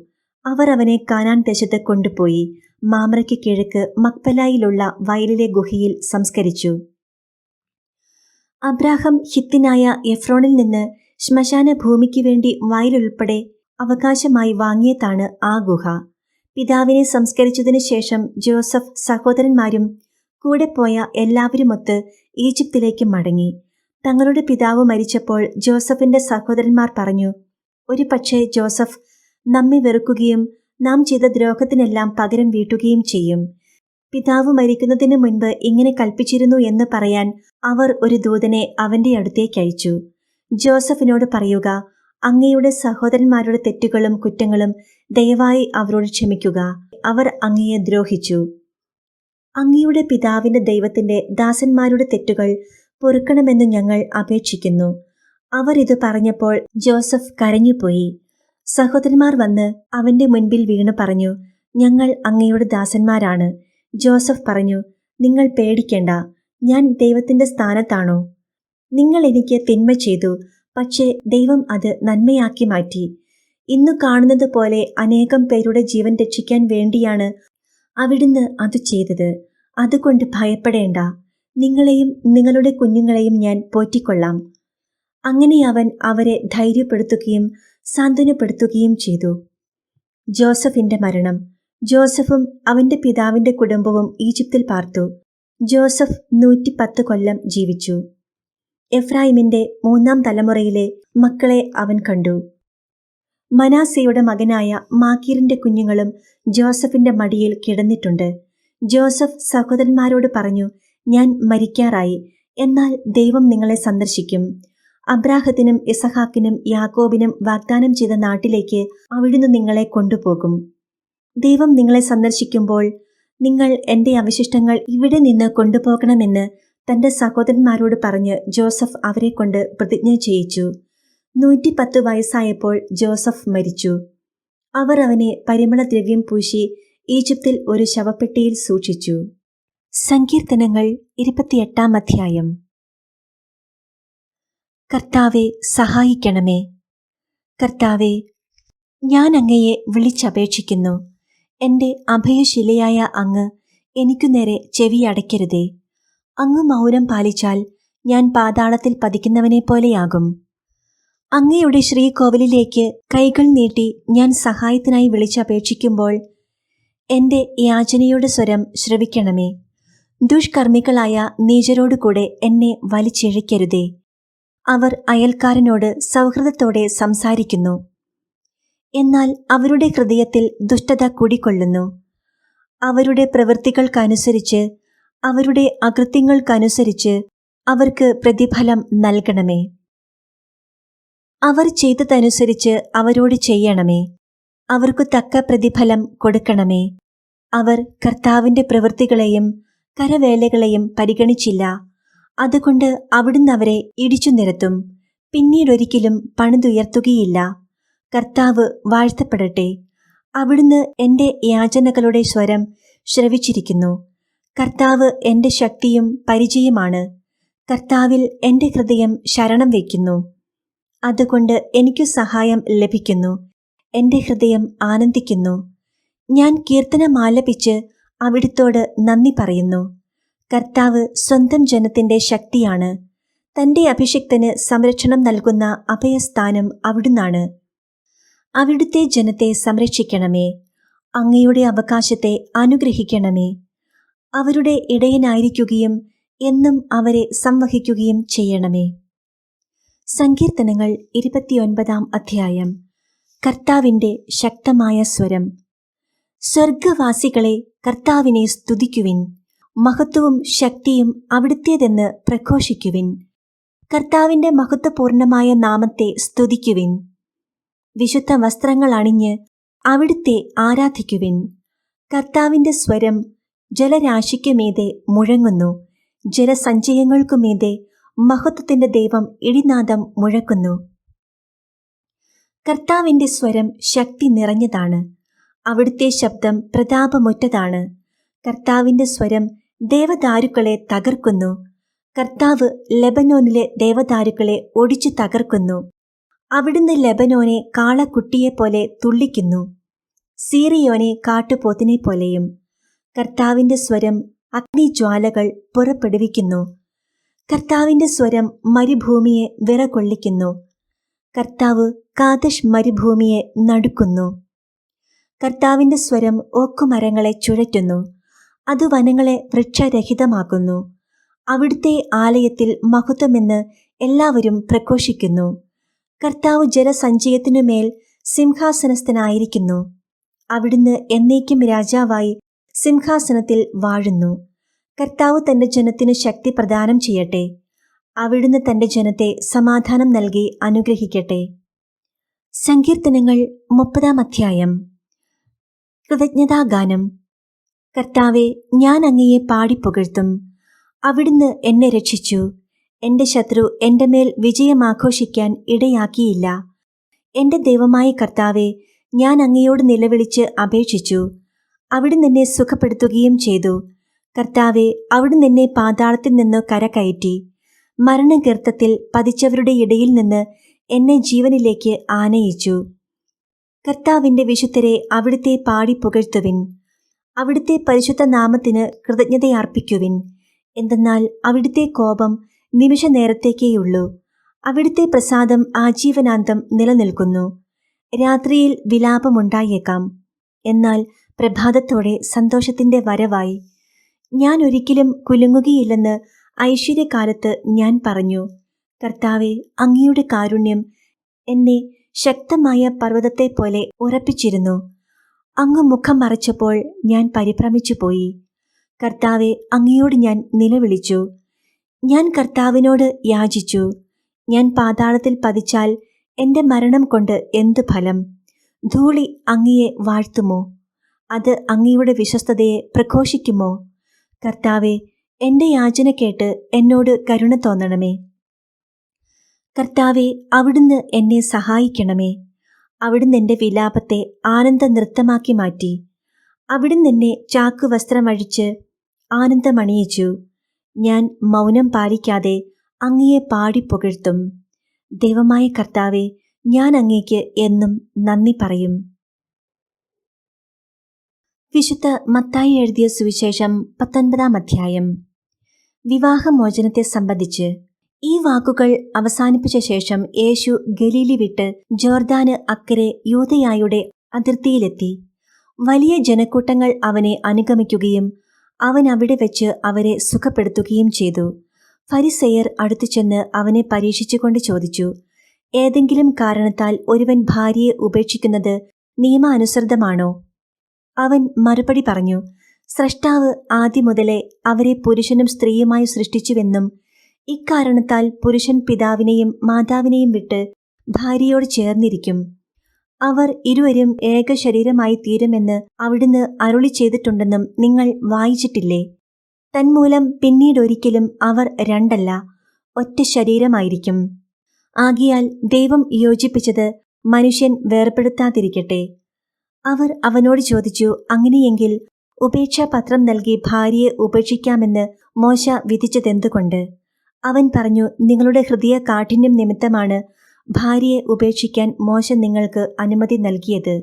അവർ അവനെ കാനാൻ ദേശത്ത് കൊണ്ടുപോയി മാമ്രയ്ക്ക് കിഴക്ക് മക്പലായിലുള്ള വയലിലെ ഗുഹയിൽ സംസ്കരിച്ചു. അബ്രാഹം ഹിത്തിനായ എഫ്രോണിൽ നിന്ന് ശ്മശാന ഭൂമിക്ക് വേണ്ടി വയലുൾപ്പെടെ അവകാശമായി വാങ്ങിയതാണ് ആ ഗുഹ. പിതാവിനെ സംസ്കരിച്ചതിനു ശേഷം ജോസഫ് സഹോദരന്മാരും കൂടെ പോയ എല്ലാവരുമൊത്ത് ഈജിപ്തിലേക്ക് മടങ്ങി. തങ്ങളുടെ പിതാവ് മരിച്ചപ്പോൾ ജോസഫിന്റെ സഹോദരന്മാർ പറഞ്ഞു, ഒരു പക്ഷേ ജോസഫ് നമ്മെ വെറുക്കുകയും നാം ചെയ്ത ദ്രോഹത്തിനെല്ലാം പകരം വീട്ടുകയും ചെയ്യും. പിതാവ് മരിക്കുന്നതിന് മുൻപ് ഇങ്ങനെ കൽപ്പിച്ചിരുന്നു എന്ന് പറയാൻ അവർ ഒരു ദൂതനെ അവന്റെ അടുത്തേക്ക് അയച്ചു. ജോസഫിനോട് പറയുക, അങ്ങയുടെ സഹോദരന്മാരുടെ തെറ്റുകളും കുറ്റങ്ങളും ദയവായി അവരോട് ക്ഷമിക്കുക. അവർ അങ്ങയെ ദ്രോഹിച്ചു. അങ്ങയുടെ പിതാവിന്റെ ദൈവത്തിന്റെ ദാസന്മാരുടെ തെറ്റുകൾ പൊറുക്കണമെന്ന് ഞങ്ങൾ അപേക്ഷിക്കുന്നു. അവർ ഇത് പറഞ്ഞപ്പോൾ ജോസഫ് കരഞ്ഞുപോയി. സഹോദരന്മാർ വന്ന് അവന്റെ മുൻപിൽ വീണു പറഞ്ഞു, ഞങ്ങൾ അങ്ങയുടെ ദാസന്മാരാണ്. ജോസഫ് പറഞ്ഞു, നിങ്ങൾ പേടിക്കേണ്ട. ഞാൻ ദൈവത്തിന്റെ സ്ഥാനത്താണോ? നിങ്ങൾ എനിക്ക് തിന്മ ചെയ്തു, പക്ഷേ ദൈവം അത് നന്മയാക്കി മാറ്റി. ഇന്നു കാണുന്നത് പോലെ അനേകം പേരുടെ ജീവൻ രക്ഷിക്കാൻ വേണ്ടിയാണ് അവിടുന്ന് അത് ചെയ്തത്. അതുകൊണ്ട് ഭയപ്പെടേണ്ട. നിങ്ങളെയും നിങ്ങളുടെ കുഞ്ഞുങ്ങളെയും ഞാൻ പോറ്റിക്കൊള്ളാം. അങ്ങനെ അവൻ അവരെ ധൈര്യപ്പെടുത്തുകയും സാന്ത്വനപ്പെടുത്തുകയും ചെയ്തു. ജോസഫിന്റെ മരണം. ജോസഫും അവന്റെ പിതാവിന്റെ കുടുംബവും ഈജിപ്തിൽ പാർത്തു. ജോസഫ് 110 കൊല്ലം ജീവിച്ചു. എഫ്രായിമിന്റെ 3-ാം തലമുറയിലെ മക്കളെ അവൻ കണ്ടു. മനാസയുടെ മകനായ മാക്കീറിന്റെ കുഞ്ഞുങ്ങളും ജോസഫിന്റെ മടിയിൽ കിടന്നിട്ടുണ്ട്. ജോസഫ് സഹോദരന്മാരോട് പറഞ്ഞു, ഞാൻ മരിക്കാറായി, എന്നാൽ ദൈവം നിങ്ങളെ സന്ദർശിക്കും. അബ്രാഹത്തിനും ഇസഹാക്കിനും യാക്കോബിനും വാഗ്ദാനം ചെയ്ത നാട്ടിലേക്ക് അവിടുന്ന് നിങ്ങളെ കൊണ്ടുപോകും. ദൈവം നിങ്ങളെ സന്ദർശിക്കുമ്പോൾ നിങ്ങൾ എന്റെ അവശിഷ്ടങ്ങൾ ഇവിടെ നിന്ന് കൊണ്ടുപോകണമെന്ന് തന്റെ സഹോദരന്മാരോട് പറഞ്ഞ് ജോസഫ് അവരെ കൊണ്ട് പ്രതിജ്ഞ ചെയ്യിച്ചു. 110 വയസ്സായപ്പോൾ ജോസഫ് മരിച്ചു. അവർ അവനെ പരിമളദ്രവ്യം പൂശി ഈജിപ്തിൽ ഒരു ശവപ്പെട്ടിയിൽ സൂക്ഷിച്ചു. സങ്കീർത്തനങ്ങൾ 28-ാം അധ്യായം. കർത്താവെ, സഹായിക്കണമേ. കർത്താവെ, ഞാൻ അങ്ങയെ വിളിച്ചപേക്ഷിക്കുന്നു. എന്റെ അഭയശിലയായ അങ്ങ് എനിക്കു നേരെ ചെവിയടയ്ക്കരുതേ. അങ്ങ് മൗനം പാലിച്ചാൽ ഞാൻ പാതാളത്തിൽ പതിക്കുന്നവനെ പോലെയാകും. അങ്ങയുടെ ശ്രീകോവിലിലേക്ക് കൈകൾ നീട്ടി ഞാൻ സഹായത്തിനായി വിളിച്ചപേക്ഷിക്കുമ്പോൾ എന്റെ യാചനയുടെ സ്വരം ശ്രവിക്കണമേ. ദുഷ്കർമ്മികളായ നീചരോടുകൂടെ എന്നെ വലിച്ചിഴയ്ക്കരുതേ. അവർ അയൽക്കാരനോട് സൗഹൃദത്തോടെ സംസാരിക്കുന്നു. എന്നാൽ അവരുടെ ഹൃദയത്തിൽ ദുഷ്ടത കുടികൊള്ളുന്നു. അവരുടെ പ്രവൃത്തികൾക്കനുസരിച്ച്, അവരുടെ അകൃത്യങ്ങൾക്കനുസരിച്ച് അവർക്ക് പ്രതിഫലം നൽകണമേ. അവർ ചെയ്തതനുസരിച്ച് അവരോട് ചെയ്യണമേ. അവർക്കു തക്ക പ്രതിഫലം കൊടുക്കണമേ. അവർ കർത്താവിന്റെ പ്രവൃത്തികളെയും കരവേലകളെയും പരിഗണിച്ചില്ല. അതുകൊണ്ട് അവിടുന്ന് അവരെ ഇടിച്ചു നിരത്തും, പിന്നീടൊരിക്കലും പണിതുയർത്തുകയില്ല. കർത്താവ് വാഴ്ത്തപ്പെടട്ടെ. അവിടുന്ന് എന്റെ യാചനകളുടെ സ്വരം ശ്രവിച്ചിരിക്കുന്നു. കർത്താവ് എന്റെ ശക്തിയും പരിചയമാണ്. കർത്താവിൽ എന്റെ ഹൃദയം ശരണം വയ്ക്കുന്നു. അതുകൊണ്ട് എനിക്കു സഹായം ലഭിക്കുന്നു. എന്റെ ഹൃദയം ആനന്ദിക്കുന്നു. ഞാൻ കീർത്തനമാലപിച്ച് അവിടുത്തോട് നന്ദി പറയുന്നു. കർത്താവ് സ്വന്തം ജനത്തിന്റെ ശക്തിയാണ്. തന്റെ അഭിഷിക്തന് സംരക്ഷണം നൽകുന്ന അഭയസ്ഥാനം അവിടുന്നാണ്. അവിടുത്തെ ജനത്തെ സംരക്ഷിക്കണമേ. അങ്ങയുടെ അവകാശത്തെ അനുഗ്രഹിക്കണമേ. അവരുടെ ഇടയനായിരിക്കുകയും എന്നും അവരെ സംവഹിക്കുകയും ചെയ്യണമേ. സങ്കീർത്തനങ്ങൾ 29 അധ്യായം. കർത്താവിന്റെ ശക്തമായ സ്വരം. സ്വർഗവാസികളെ, കർത്താവിനെ സ്തുതിക്കുവിൻ. മഹത്വവും ശക്തിയും അവിടുത്തേതെന്ന് പ്രഘോഷിക്കുവിൻ. കർത്താവിന്റെ മഹത്വപൂർണമായ നാമത്തെ സ്തുതിക്കുവിൻ. വിശുദ്ധ വസ്ത്രങ്ങൾ അണിഞ്ഞ് അവിടുത്തെ ആരാധിക്കുവിൻ. കർത്താവിന്റെ സ്വരം ജലരാശിക്കുമീതെ മുഴങ്ങുന്നു. ജലസഞ്ചയങ്ങൾക്കുമീതെ മഹത്വത്തിന്റെ ദൈവം ഇടിനാദം മുഴക്കുന്നു. കർത്താവിന്റെ സ്വരം ശക്തി നിറഞ്ഞതാണ്. അവിടുത്തെ ശബ്ദം പ്രതാപമുറ്റതാണ്. കർത്താവിന്റെ സ്വരം ദേവദാരുക്കളെ തകർക്കുന്നു. കർത്താവ് ലെബനോനിലെ ദേവദാരുക്കളെ ഒടിച്ചു തകർക്കുന്നു. അവിടുന്ന് ലെബനോനെ കാളക്കുട്ടിയെപ്പോലെ തുള്ളിക്കുന്നു, സീറിയോനെ കാട്ടുപോത്തിനെ പോലെയും. കർത്താവിന്റെ സ്വരം അഗ്നിജ്വാലകൾ പുറപ്പെടുവിക്കുന്നു. കർത്താവിന്റെ സ്വരം മരുഭൂമിയെ വിറകൊള്ളിക്കുന്നു. കർത്താവ് കാദശ് മരുഭൂമിയെ നടുക്കുന്നു. കർത്താവിന്റെ സ്വരം ഓക്കുമരങ്ങളെ ചുഴറ്റുന്നു. അത് വനങ്ങളെ വൃക്ഷരഹിതമാക്കുന്നു. അവിടുത്തെ ആലയത്തിൽ മഹത്വമെന്ന് എല്ലാവരും പ്രഘോഷിക്കുന്നു. കർത്താവ് ജലസഞ്ചയത്തിനുമേൽ സിംഹാസനസ്ഥനായിരിക്കുന്നു. അവിടുന്ന് എന്നേക്കും രാജാവായി സിംഹാസനത്തിൽ വാഴുന്നു. കർത്താവ് തന്റെ ജനത്തിനു ശക്തി പ്രദാനം ചെയ്യട്ടെ. അവിടുന്ന് തന്റെ ജനത്തെ സമാധാനം നൽകി അനുഗ്രഹിക്കട്ടെ. സങ്കീർത്തനങ്ങൾ 30 അധ്യായം. കൃതജ്ഞതാഗാനം. കർത്താവെ, ഞാൻ അങ്ങയെ പാടിപ്പുകഴ്ത്തും. അവിടുന്ന് എന്നെ രക്ഷിച്ചു. എന്റെ ശത്രു എന്റെ മേൽ വിജയമാഘോഷിക്കാൻ ഇടയാക്കിയില്ല. എന്റെ ദൈവമായ കർത്താവെ, ഞാൻ അങ്ങയോട് നിലവിളിച്ച് അപേക്ഷിച്ചു. അവിടുന്ന് എന്നെ സുഖപ്പെടുത്തുകയും ചെയ്തു. കർത്താവെ, അവിടുന്ന് എന്നെ പാതാളത്തിൽ നിന്ന് കരകയറ്റി. മരണഗർത്തത്തിൽ പതിച്ചവരുടെ ഇടയിൽ നിന്ന് എന്നെ ജീവനിലേക്ക് ആനയിച്ചു. കർത്താവിന്റെ വിശുദ്ധരെ അവിടുത്തെ പാടി പുകഴ്ത്തുവിൻ. അവിടുത്തെ പരിശുദ്ധ നാമത്തിന് കൃതജ്ഞതയർപ്പിക്കുവിൻ. എന്തെന്നാൽ അവിടുത്തെ കോപം നിമിഷനേരത്തേക്കേയുള്ളൂ. അവിടുത്തെ പ്രസാദം ആജീവനാന്തം നിലനിൽക്കുന്നു. രാത്രിയിൽ വിലാപമുണ്ടായേക്കാം, എന്നാൽ പ്രഭാതത്തോടെ സന്തോഷത്തിന്റെ വരവായി. ഞാൻ ഒരിക്കലും കുലുങ്ങുകയില്ലെന്ന് ഐശ്വര്യകാലത്ത് ഞാൻ പറഞ്ഞു. കർത്താവെ, അങ്ങയുടെ കാരുണ്യം എന്നെ ശക്തമായ പർവ്വതത്തെപ്പോലെ ഉറപ്പിച്ചിരുന്നു. അങ്ങ് മുഖം മറച്ചപ്പോൾ ഞാൻ പരിഭ്രമിച്ചുപോയി. കർത്താവെ, അങ്ങയോട് ഞാൻ നിലവിളിച്ചു. ഞാൻ കർത്താവിനോട് യാചിച്ചു. ഞാൻ പാതാളത്തിൽ പതിച്ചാൽ എന്റെ മരണം കൊണ്ട് എന്തു ഫലം? ധൂളി അങ്ങയെ വാഴ്ത്തുമോ? അത് അങ്ങയുടെ വിശ്വസ്തതയെ പ്രഘോഷിക്കുമോ? കർത്താവെ, എന്റെ യാചന കേട്ട് എന്നോട് കരുണ തോന്നണമേ. കർത്താവെ, അവിടുന്ന് എന്നെ സഹായിക്കണമേ. അവിടുന്ന് എന്റെ വിലാപത്തെ ആനന്ദ നൃത്തമാക്കി മാറ്റി. അവിടുന്ന് എന്നെ ചാക്കുവസ്ത്രമഴിച്ച് ആനന്ദമണിയിച്ചു. ഞാൻ മൗനം പാലിക്കാതെ അങ്ങയെ പാടിപ്പുകഴ്ത്തും. ദൈവമായ കർത്താവെ, ഞാൻ അങ്ങേക്ക് എന്നും നന്ദി പറയും. വിശുദ്ധ മത്തായി എഴുതിയ സുവിശേഷം 19 അധ്യായം. വിവാഹമോചനത്തെ സംബന്ധിച്ച്. ഈ വാക്കുകൾ അവസാനിപ്പിച്ച ശേഷം യേശു ഗലീലി വിട്ട് ജോർദാന് അക്കരെ യൂദയായുടെ അതിർത്തിയിലെത്തി. വലിയ ജനക്കൂട്ടങ്ങൾ അവനെ അനുഗമിക്കുകയും അവൻ അവിടെ വെച്ച് അവരെ സുഖപ്പെടുത്തുകയും ചെയ്തു. ഫരിസേയർ അടുത്തു ചെന്ന് അവനെ പരീക്ഷിച്ചുകൊണ്ട് ചോദിച്ചു, ഏതെങ്കിലും കാരണത്താൽ ഒരുവൻ ഭാര്യയെ ഉപേക്ഷിക്കുന്നത് നിയമാനുസൃതമാണോ? അവൻ മറുപടി പറഞ്ഞു, സ്രഷ്ടാവ് ആദ്യം മുതലേ അവരെ പുരുഷനും സ്ത്രീയുമായി സൃഷ്ടിച്ചുവെന്നും ഇക്കാരണത്താൽ പുരുഷൻ പിതാവിനെയും മാതാവിനെയും വിട്ട് ഭാര്യയോട് ചേർന്നിരിക്കും, അവർ ഇരുവരും ഏക ശരീരമായി തീരുമെന്ന് അവിടുന്ന് അരുളി ചെയ്തിട്ടുണ്ടെന്നും നിങ്ങൾ വായിച്ചിട്ടില്ലേ? തന്മൂലം പിന്നീടൊരിക്കലും അവർ രണ്ടല്ല, ഒറ്റ ശരീരമായിരിക്കും. ആകയാൽ ദൈവം യോജിപ്പിച്ചത് മനുഷ്യൻ വേർപെടുത്താതിരിക്കട്ടെ. അവർ അവനോട് ചോദിച്ചു, അങ്ങനെയെങ്കിൽ ഉപേക്ഷാപത്രം നൽകി ഭാര്യയെ ഉപേക്ഷിക്കാമെന്ന് മോശ വിധിച്ചതെന്തുകൊണ്ട്? അവൻ പറഞ്ഞു, നിങ്ങളുടെ ഹൃദയ കാഠിന്യം നിമിത്തമാണ് ഭാര്യയെ ഉപേക്ഷിക്കാൻ മോശ നിങ്ങൾക്ക് അനുമതി നൽകിയത്.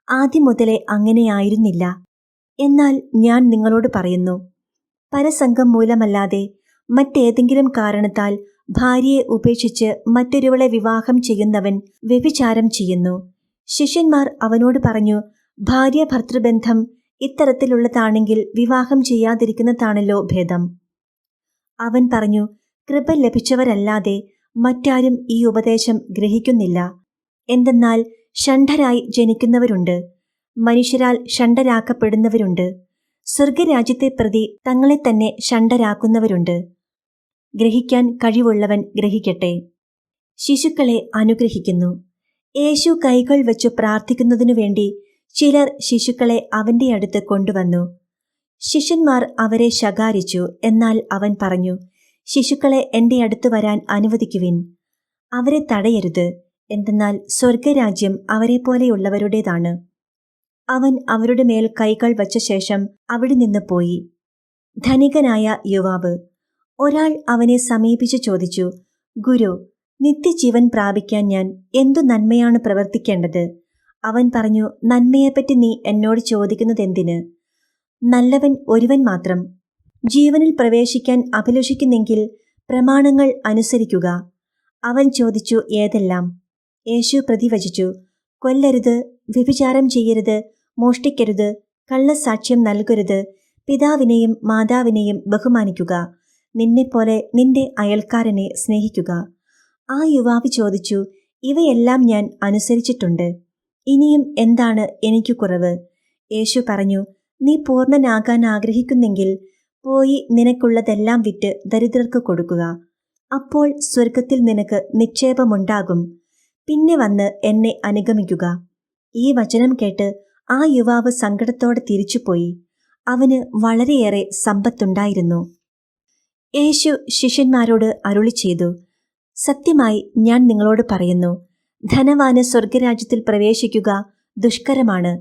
ആദ്യം മുതലേ അങ്ങനെയായിരുന്നില്ല. എന്നാൽ ഞാൻ നിങ്ങളോട് പറയുന്നു, പരസംഗം മൂലമല്ലാതെ മറ്റേതെങ്കിലും കാരണത്താൽ ഭാര്യയെ ഉപേക്ഷിച്ച് മറ്റൊരുവളെ വിവാഹം ചെയ്യുന്നവൻ വ്യഭിചാരം ചെയ്യുന്നു. ശിഷ്യന്മാർ അവനോട് പറഞ്ഞു, ഭാര്യ ഭർതൃബന്ധം ഇത്തരത്തിലുള്ളതാണെങ്കിൽ വിവാഹം ചെയ്യാതിരിക്കുന്നതാണല്ലോ ഭേദം. അവൻ പറഞ്ഞു, കൃപ ലഭിച്ചവരല്ലാതെ മറ്റാരും ഈ ഉപദേശം ഗ്രഹിക്കുന്നില്ല. എന്തെന്നാൽ ഷണ്ഡരായി ജനിക്കുന്നവരുണ്ട്, മനുഷ്യരാൽ ഷണ്ഡരാക്കപ്പെടുന്നവരുണ്ട്, സ്വർഗരാജ്യത്തെ പ്രതി തങ്ങളെ തന്നെ ഷണ്ഡരാക്കുന്നവരുണ്ട്. ഗ്രഹിക്കാൻ കഴിവുള്ളവൻ ഗ്രഹിക്കട്ടെ. ശിശുക്കളെ അനുഗ്രഹിക്കുന്നു. യേശു കൈകൾ വെച്ചു പ്രാർത്ഥിക്കുന്നതിനു വേണ്ടി ചിലർ ശിശുക്കളെ അവന്റെ അടുത്ത് കൊണ്ടുവന്നു. ശിഷ്യന്മാർ അവരെ ശകാരിച്ചു. എന്നാൽ അവൻ പറഞ്ഞു, ശിശുക്കളെ എന്റെ അടുത്ത് വരാൻ അനുവദിക്കുവിൻ, അവരെ തടയരുത്, എന്തെന്നാൽ സ്വർഗരാജ്യം അവരെപ്പോലെയുള്ളവരുടേതാണ്. അവൻ അവരുടെ മേൽ കൈകൾ വച്ച ശേഷം അവിടെ നിന്ന് പോയി. ധനികനായ യുവാവ് ഒരാൾ അവനെ സമീപിച്ചു ചോദിച്ചു, ഗുരു, നിത്യജീവൻ പ്രാപിക്കാൻ ഞാൻ എന്തു നന്മയാണ് പ്രവർത്തിക്കേണ്ടത്? അവൻ പറഞ്ഞു, നന്മയെപ്പറ്റി നീ എന്നോട് ചോദിക്കുന്നതെന്തിന്? നല്ലവൻ ഒരുവൻ മാത്രം. ജീവനിൽ പ്രവേശിക്കാൻ അഭിലഷിക്കുന്നെങ്കിൽ പ്രമാണങ്ങൾ അനുസരിക്കുക. അവൻ ചോദിച്ചു, ഏതെല്ലാം? യേശു പ്രതിവചിച്ചു, കൊല്ലരുത്, വ്യഭിചാരം ചെയ്യരുത്, മോഷ്ടിക്കരുത്, കള്ളസാക്ഷ്യം നൽകരുത്, പിതാവിനെയും മാതാവിനെയും ബഹുമാനിക്കുക, നിന്നെപ്പോലെ നിന്റെ അയൽക്കാരനെ സ്നേഹിക്കുക. ആ യുവാവ് ചോദിച്ചു, ഇവയെല്ലാം ഞാൻ അനുസരിച്ചിട്ടുണ്ട്, ഇനിയും എന്താണ് എനിക്ക് കുറവ്? യേശു പറഞ്ഞു, നീ പൂർണ്ണനാകാൻ ആഗ്രഹിക്കുന്നെങ്കിൽ പോയി നിനക്കുള്ളതെല്ലാം വിറ്റ് ദരിദ്രർക്ക് കൊടുക്കുക, അപ്പോൾ സ്വർഗത്തിൽ നിനക്ക് നിക്ഷേപമുണ്ടാകും. പിന്നെ വന്ന് എന്നെ അനുഗമിക്കുക. ഈ വചനം കേട്ട് ആ യുവാവ് സങ്കടത്തോടെ തിരിച്ചുപോയി. അവന് വളരെയേറെ സമ്പത്തുണ്ടായിരുന്നു. യേശു ശിഷ്യന്മാരോട് അരുളി ചെയ്തു, സത്യമായി ഞാൻ നിങ്ങളോട് പറയുന്നു, ധനവാന് സ്വർഗരാജ്യത്തിൽ പ്രവേശിക്കുക ദുഷ്കരമാണ്.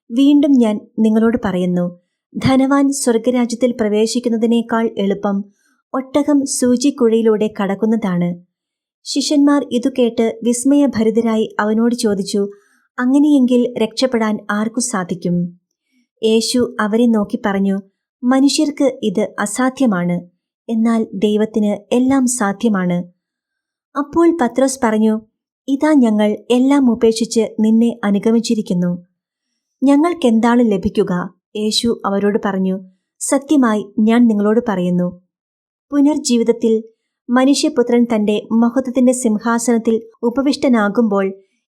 വീണ്ടും ഞാൻ നിങ്ങളോട് പറയുന്നു, ധനവാൻ സ്വർഗരാജ്യത്തിൽ പ്രവേശിക്കുന്നതിനേക്കാൾ എളുപ്പം ഒട്ടകം സൂചിക്കുഴയിലൂടെ കടക്കുന്നതാണ്. ശിഷ്യന്മാർ ഇതു കേട്ട് വിസ്മയഭരിതരായി അവനോട് ചോദിച്ചു, അങ്ങനെയെങ്കിൽ രക്ഷപ്പെടാൻ ആർക്കു സാധിക്കും? യേശു അവരെ നോക്കി പറഞ്ഞു, മനുഷ്യർക്ക് ഇത് അസാധ്യമാണ്, എന്നാൽ ദൈവത്തിന് എല്ലാം സാധ്യമാണ്. അപ്പോൾ പത്രോസ് പറഞ്ഞു, ഇതാ ഞങ്ങൾ എല്ലാം ഉപേക്ഷിച്ച് നിന്നെ അനുഗമിച്ചിരിക്കുന്നു. ഞങ്ങൾക്കെന്താണ് ലഭിക്കുക? യേശു അവരോട് പറഞ്ഞു, സത്യമായി ഞാൻ നിങ്ങളോട് പറയുന്നു, പുനർജീവിതത്തിൽ മനുഷ്യപുത്രൻ തന്റെ മഹത്വത്തിന്റെ സിംഹാസനത്തിൽ ഉപവിഷ്ടനാകുമ്പോൾ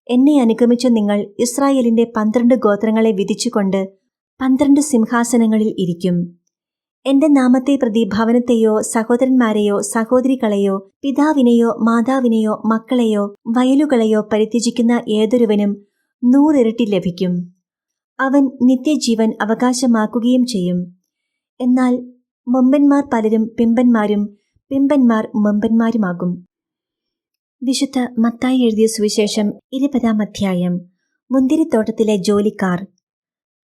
എന്നെ അനുഗമിച്ച നിങ്ങൾ ഇസ്രായേലിന്റെ 12 ഗോത്രങ്ങളെ വിധിച്ചുകൊണ്ട് 12 സിംഹാസനങ്ങളിൽ ഇരിക്കും. എന്റെ നാമത്തെ പ്രതി ഭവനത്തെയോ സഹോദരന്മാരെയോ സഹോദരികളെയോ പിതാവിനെയോ മാതാവിനെയോ മക്കളെയോ വയലുകളെയോ പരിത്യജിക്കുന്ന ഏതൊരുവനും 100 ഇരട്ടി ലഭിക്കും. അവൻ നിത്യജീവൻ അവകാശമാക്കുകയും ചെയ്യും. എന്നാൽ മുമ്പന്മാർ പലരും പിമ്പന്മാരും പിമ്പന്മാർ മുമ്പന്മാരുമാകും. വിശുദ്ധ മത്തായി എഴുതിയ സുവിശേഷം 20-ാം അധ്യായം. മുന്തിരിത്തോട്ടത്തിലെ ജോലിക്കാർ.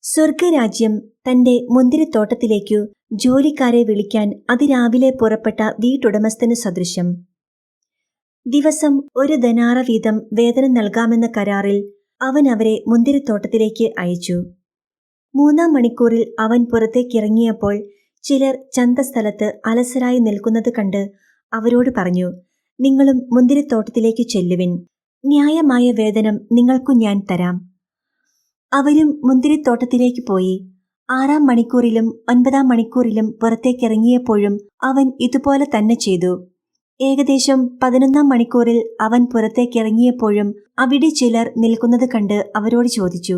സ്വർഗരാജ്യം തന്റെ മുന്തിരിത്തോട്ടത്തിലേക്കു ജോലിക്കാരെ വിളിക്കാൻ അതിരാവിലെ പുറപ്പെട്ട വീട്ടുടമസ്ഥന് സദൃശം. ദിവസം 1 ദനാറ വീതം വേതനം നൽകാമെന്ന കരാറിൽ അവൻ അവരെ മുന്തിരിത്തോട്ടത്തിലേക്ക് അയച്ചു. 3-ാം മണിക്കൂറിൽ അവൻ പുറത്തേക്കിറങ്ങിയപ്പോൾ ചിലർ ചന്തസ്ഥലത്ത് അലസരായി നിൽക്കുന്നത് കണ്ട് അവരോട് പറഞ്ഞു, നിങ്ങളും മുന്തിരിത്തോട്ടത്തിലേക്ക് ചെല്ലുവിൻ, ന്യായമായ വേതനം നിങ്ങൾക്കു ഞാൻ തരാം. അവരും മുന്തിരിത്തോട്ടത്തിലേക്ക് പോയി. 6-ാം മണിക്കൂറിലും 9-ാം മണിക്കൂറിലും പുറത്തേക്കിറങ്ങിയപ്പോഴും അവൻ ഇതുപോലെ തന്നെ ചെയ്തു. ഏകദേശം 11-ാം മണിക്കൂറിൽ അവൻ പുറത്തേക്കിറങ്ങിയപ്പോഴും അവിടെ ചിലർ നിൽക്കുന്നത് കണ്ട് അവരോട് ചോദിച്ചു,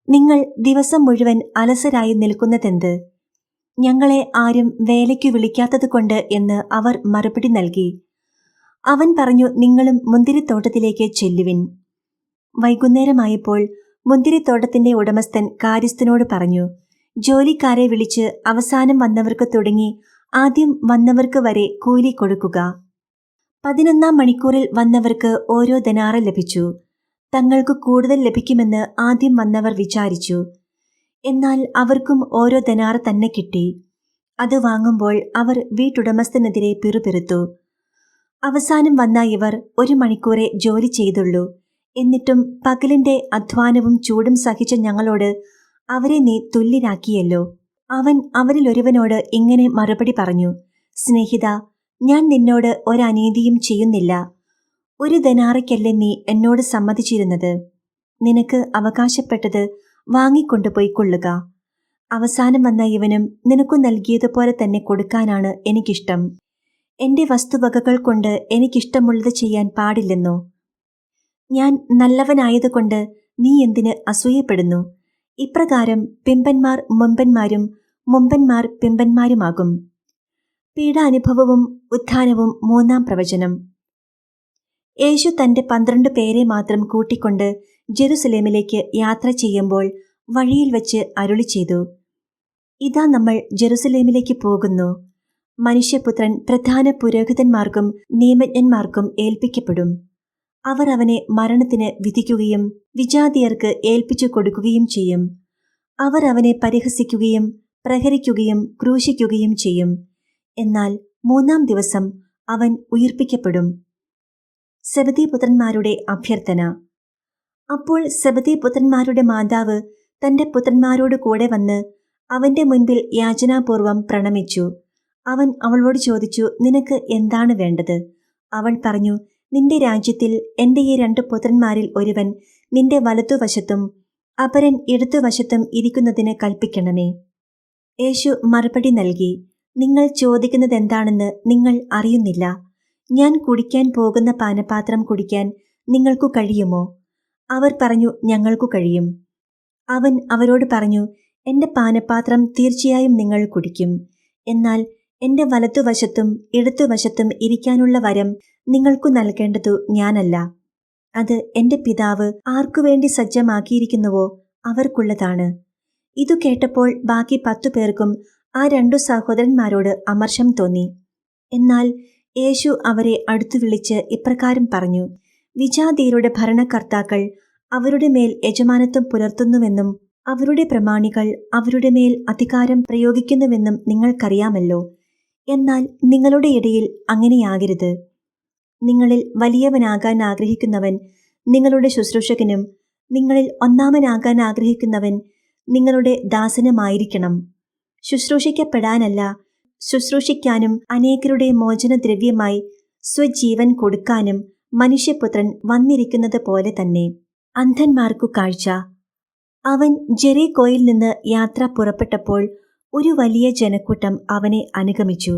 നിങ്ങൾ ദിവസം മുഴുവൻ അലസരായി നിൽക്കുന്നതെന്ത്? ഞങ്ങളെ ആരും വേലയ്ക്കു വിളിക്കാത്തതുകൊണ്ട് എന്ന് അവർ മറുപടി നൽകി. അവൻ പറഞ്ഞു, നിങ്ങളും മുന്തിരിത്തോട്ടത്തിലേക്ക് ചെല്ലുവിൻ. വൈകുന്നേരമായപ്പോൾ മുന്തിരിത്തോട്ടത്തിന്റെ ഉടമസ്ഥൻ കാര്യസ്ഥനോട് പറഞ്ഞു, ജോലിക്കാരെ വിളിച്ച് അവസാനം വന്നവർക്ക് തുടങ്ങി ആദ്യം വന്നവർക്ക് വരെ കൂലി കൊടുക്കുക. 11-ാം മണിക്കൂറിൽ വന്നവർക്ക് ഓരോ ദനാറ് ലഭിച്ചു. തങ്ങൾക്ക് കൂടുതൽ ലഭിക്കുമെന്ന് ആദ്യം വന്നവർ വിചാരിച്ചു. എന്നാൽ അവർക്കും ഓരോ ദനാറ് തന്നെ കിട്ടി. അത് വാങ്ങുമ്പോൾ അവർ വീട്ടുടമസ്ഥനെതിരെ പിറുപിറുത്തു. അവസാനം വന്ന ഇവർ 1 മണിക്കൂറേ ജോലി ചെയ്തുള്ളൂ. എന്നിട്ടും പകലിന്റെ അധ്വാനവും ചൂടും സഹിച്ച ഞങ്ങളോട് അവരെ നീ തുല്യരാക്കിയല്ലോ. അവൻ അവരിലൊരുവനോട് ഇങ്ങനെ മറുപടി പറഞ്ഞു, സ്നേഹിത, ഞാൻ നിന്നോട് ഒരനീതിയും ചെയ്യുന്നില്ല. 1 ദനാറയ്ക്കല്ലേ നീ എന്നോട് സമ്മതിച്ചിരുന്നത്? നിനക്ക് അവകാശപ്പെട്ടത് വാങ്ങിക്കൊണ്ടുപോയിക്കൊള്ളുക. അവസാനം വന്ന ഇവനും നിനക്കു നൽകിയതുപോലെ തന്നെ കൊടുക്കാനാണ് എനിക്കിഷ്ടം. എന്റെ വസ്തുവകകൾ കൊണ്ട് എനിക്കിഷ്ടമുള്ളത് ചെയ്യാൻ പാടില്ലെന്നോ? ഞാൻ നല്ലവനായതുകൊണ്ട് നീ എന്തിന് അസൂയപ്പെടുന്നു? ഇപ്രകാരം പിമ്പന്മാർ മുമ്പന്മാരും മുമ്പന്മാർ പിമ്പന്മാരുമാകും. പീഡാനുഭവവും ഉത്ഥാനവും 3-ാം പ്രവചനം. യേശു തന്റെ 12 പേരെ മാത്രം കൂട്ടിക്കൊണ്ട് ജെറുസലേമിലേക്ക് യാത്ര ചെയ്യുമ്പോൾ വഴിയിൽ വച്ച് അരുളി ചെയ്തു, ഇതാ നമ്മൾ ജെറുസലേമിലേക്ക് പോകുന്നു. മനുഷ്യപുത്രൻ പ്രധാന പുരോഹിതന്മാർക്കും നിയമജ്ഞന്മാർക്കും ഏൽപ്പിക്കപ്പെടും. അവർ അവനെ മരണത്തിന് വിധിക്കുകയും വിജാതിയർക്ക് ഏൽപ്പിച്ചു കൊടുക്കുകയും ചെയ്യും. അവർ അവനെ പരിഹസിക്കുകയും പ്രഹരിക്കുകയും ക്രൂശിക്കുകയും ചെയ്യും. എന്നാൽ 3-ാം ദിവസം അവൻ ഉയിർപ്പിക്കപ്പെടും. സെബദീപുത്രന്മാരുടെ അഭ്യർത്ഥന. അപ്പോൾ സെബദീപുത്രന്മാരുടെ മാതാവ് തന്റെ പുത്രന്മാരോട് കൂടെ വന്ന് അവന്റെ മുൻപിൽ യാചനാപൂർവം പ്രണമിച്ചു. അവൻ അവളോട് ചോദിച്ചു, നിനക്ക് എന്താണ് വേണ്ടത്? അവൾ പറഞ്ഞു, നിന്റെ രാജ്യത്തിൽ എന്റെ ഈ 2 പുത്രന്മാരിൽ ഒരുവൻ നിന്റെ വലത്തുവശത്തും അപരൻ ഇടത്തുവശത്തും ഇരിക്കുന്നതിന് കൽപ്പിക്കണമേ. യേശു മറുപടി നൽകി, നിങ്ങൾ ചോദിക്കുന്നതെന്താണെന്ന് നിങ്ങൾ അറിയുന്നില്ല. ഞാൻ കുടിക്കാൻ പോകുന്ന പാനപാത്രം കുടിക്കാൻ നിങ്ങൾക്കു കഴിയുമോ? അവർ പറഞ്ഞു, ഞങ്ങൾക്കു കഴിയും. അവൻ അവരോട് പറഞ്ഞു, എന്റെ പാനപാത്രം തീർച്ചയായും നിങ്ങൾ കുടിക്കും. എന്നാൽ എന്റെ വലത്തുവശത്തും ഇടത്തുവശത്തും ഇരിക്കാനുള്ള വരം നിങ്ങൾക്കു നൽകേണ്ടതു ഞാനല്ല. അത് എന്റെ പിതാവ് ആർക്കുവേണ്ടി സജ്ജമാക്കിയിരിക്കുന്നുവോ അവർക്കുള്ളതാണ്. ഇതു കേട്ടപ്പോൾ ബാക്കി 10 പേർക്കും ആ 2 സഹോദരന്മാരോട് അമർഷം തോന്നി. എന്നാൽ യേശു അവരെ അടുത്തു വിളിച്ച് ഇപ്രകാരം പറഞ്ഞു, വിജാതീയരുടെ ഭരണകർത്താക്കൾ അവരുടെ മേൽ യജമാനത്വം പുലർത്തുന്നുവെന്നും അവരുടെ പ്രമാണികൾ അവരുടെ മേൽ അധികാരം പ്രയോഗിക്കുന്നുവെന്നും നിങ്ങൾക്കറിയാമല്ലോ. എന്നാൽ നിങ്ങളുടെ ഇടയിൽ അങ്ങനെയാകരുത്. നിങ്ങളിൽ വലിയവനാകാൻ ആഗ്രഹിക്കുന്നവൻ നിങ്ങളുടെ ശുശ്രൂഷകനും നിങ്ങളിൽ ഒന്നാമനാകാൻ ആഗ്രഹിക്കുന്നവൻ നിങ്ങളുടെ ദാസനുമായിരിക്കണം. ശുശ്രൂഷിക്കപ്പെടാനല്ല, ശുശ്രൂഷിക്കാനും അനേകരുടെ മോചനദ്രവ്യമായി സ്വജീവൻ കൊടുക്കാനും മനുഷ്യപുത്രൻ വന്നിരിക്കുന്നത് പോലെ തന്നെ. അന്ധന്മാർക്കു കാഴ്ച. അവൻ ജെറിക്കോയിൽ നിന്ന് യാത്ര പുറപ്പെട്ടപ്പോൾ ഒരു വലിയ ജനക്കൂട്ടം അവനെ അനുഗമിച്ചു.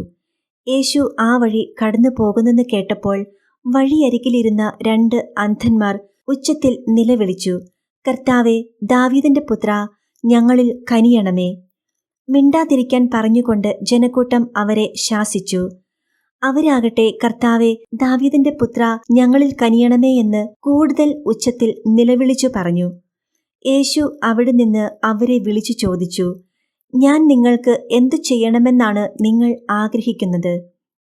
യേശു ആ വഴി കടന്നു പോകുന്നെന്ന് കേട്ടപ്പോൾ വഴിയരികിലിരുന്ന 2 അന്ധന്മാർ ഉച്ചത്തിൽ നിലവിളിച്ചു, കർത്താവേ, ദാവീദിന്റെ പുത്ര, ഞങ്ങളിൽ കനിയണമേ. മിണ്ടാതിരിക്കാൻ പറഞ്ഞുകൊണ്ട് ജനക്കൂട്ടം അവരെ ശാസിച്ചു. അവരാകട്ടെ, കർത്താവേ, ദാവീദിന്റെ പുത്ര, ഞങ്ങളിൽ കനിയണമേ എന്ന് കൂടുതൽ ഉച്ചത്തിൽ നിലവിളിച്ചു പറഞ്ഞു. യേശു അവിടെ നിന്ന് അവരെ വിളിച്ചു ചോദിച്ചു, ഞാൻ നിങ്ങൾക്ക് എന്തു ചെയ്യണമെന്നാണ് നിങ്ങൾ ആഗ്രഹിക്കുന്നത്?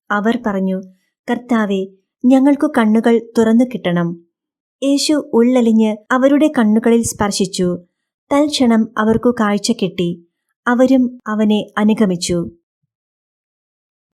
അവർ പറഞ്ഞു, കർത്താവേ, ഞങ്ങൾക്കു കണ്ണുകൾ തുറന്നു കിട്ടണം. യേശു ഉള്ളലിഞ്ഞ് അവരുടെ കണ്ണുകളിൽ സ്പർശിച്ചു. തൽക്ഷണം അവർക്കു കാഴ്ച കിട്ടി. അവരും അവനെ അനുഗമിച്ചു.